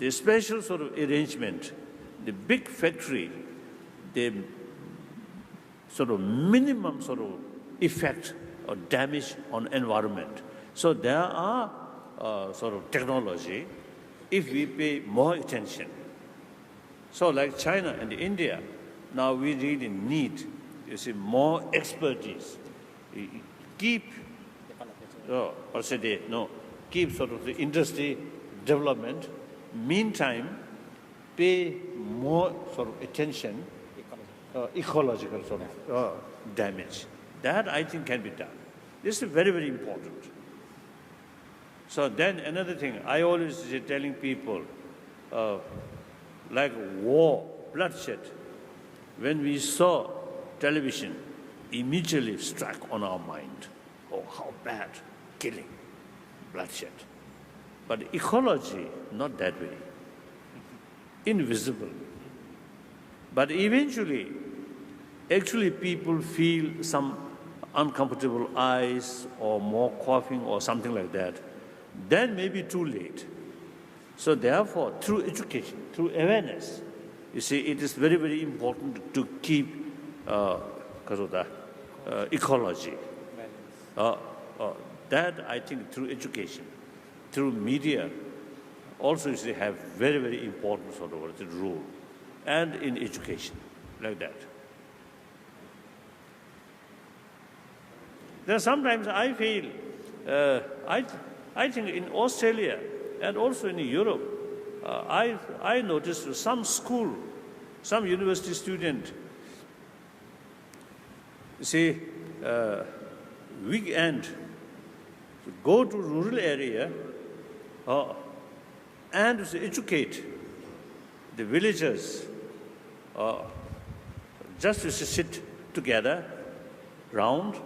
the special sort of arrangement, the big factory, the sort of minimum sort of effect or damage on environment. So there are sort of technology if we pay more attention. So like China and India, now we really need, you see, more expertise. Keep, keep sort of the industry development. Meantime, pay more sort of attention, ecological sort of damage. That I think can be done. This is very, very important. So then another thing, I always say telling people, like war, bloodshed, when we saw television, immediately struck on our mind. Oh, how bad, killing, bloodshed. But ecology, not that way. Invisible. But eventually, actually people feel some uncomfortable eyes or more coughing or something like that. Then maybe too late. So therefore, through education, through awareness, you see, it is very, very important to keep ecology. That I think through education, through media, also you see, have very, very important sort of role, and in education, like that. Then sometimes I feel, I think in Australia and also in Europe, I noticed some school, some university student, say, weekend, go to rural area and educate the villagers, just to sit together, round,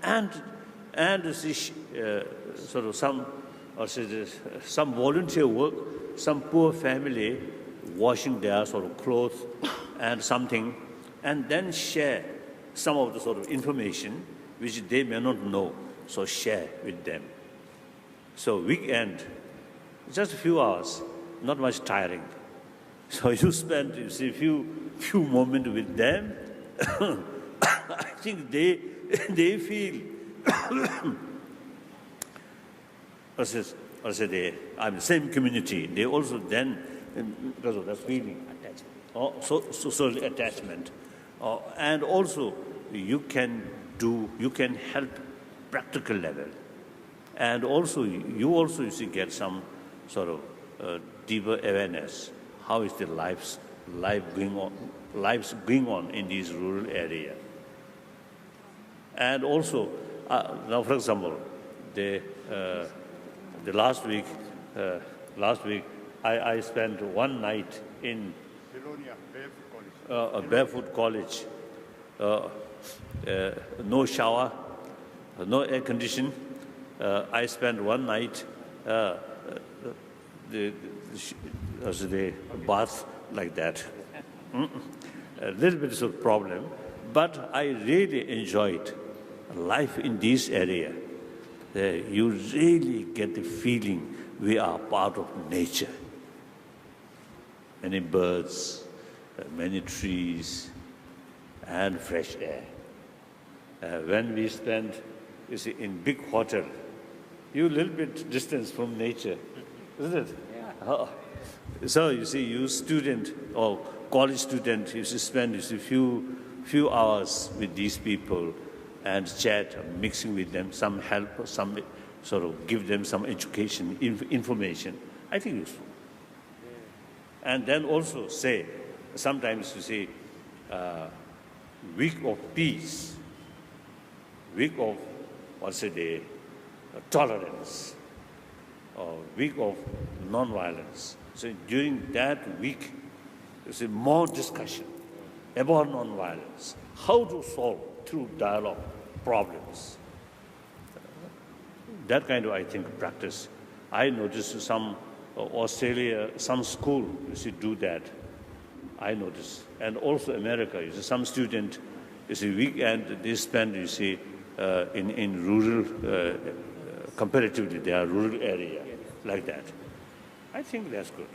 and sort of some volunteer work, some poor family washing their sort of clothes and something, and then share some of the sort of information which they may not know, so share with them. So weekend, just a few hours, not much tiring. So you spend, you see, few moments with them. I think they feel, I'm the same community. They also then, because of that feeling, social attachment, and also you can help practical level, and also you see, get some sort of deeper awareness. How is the lives going on in these rural areas? And also, now for example, the last week, I spent one night in a barefoot college. No shower, no air condition. I spent one night the bath like that. A little bit of a problem, but I really enjoyed life in this area. You really get the feeling we are part of nature. Many birds, many trees, and fresh air. When we spend, you see, in big hotel, you a little bit distance from nature, isn't it? Yeah. So you see, you student or college student, you should spend a few hours with these people and chat, mixing with them, some help, some sort of give them some education, information. I think useful. And then also say, sometimes you see, week of peace, week of, tolerance, or week of non-violence. So during that week, you see more discussion about non-violence, how to solve through dialogue problems. That kind of, I think, practice. I noticed some Australia, some school, you see, do that. I noticed. And also America, you see, some student, you see, weekend they spend, you see, in rural, comparatively, they are rural area, like that. I think that's good.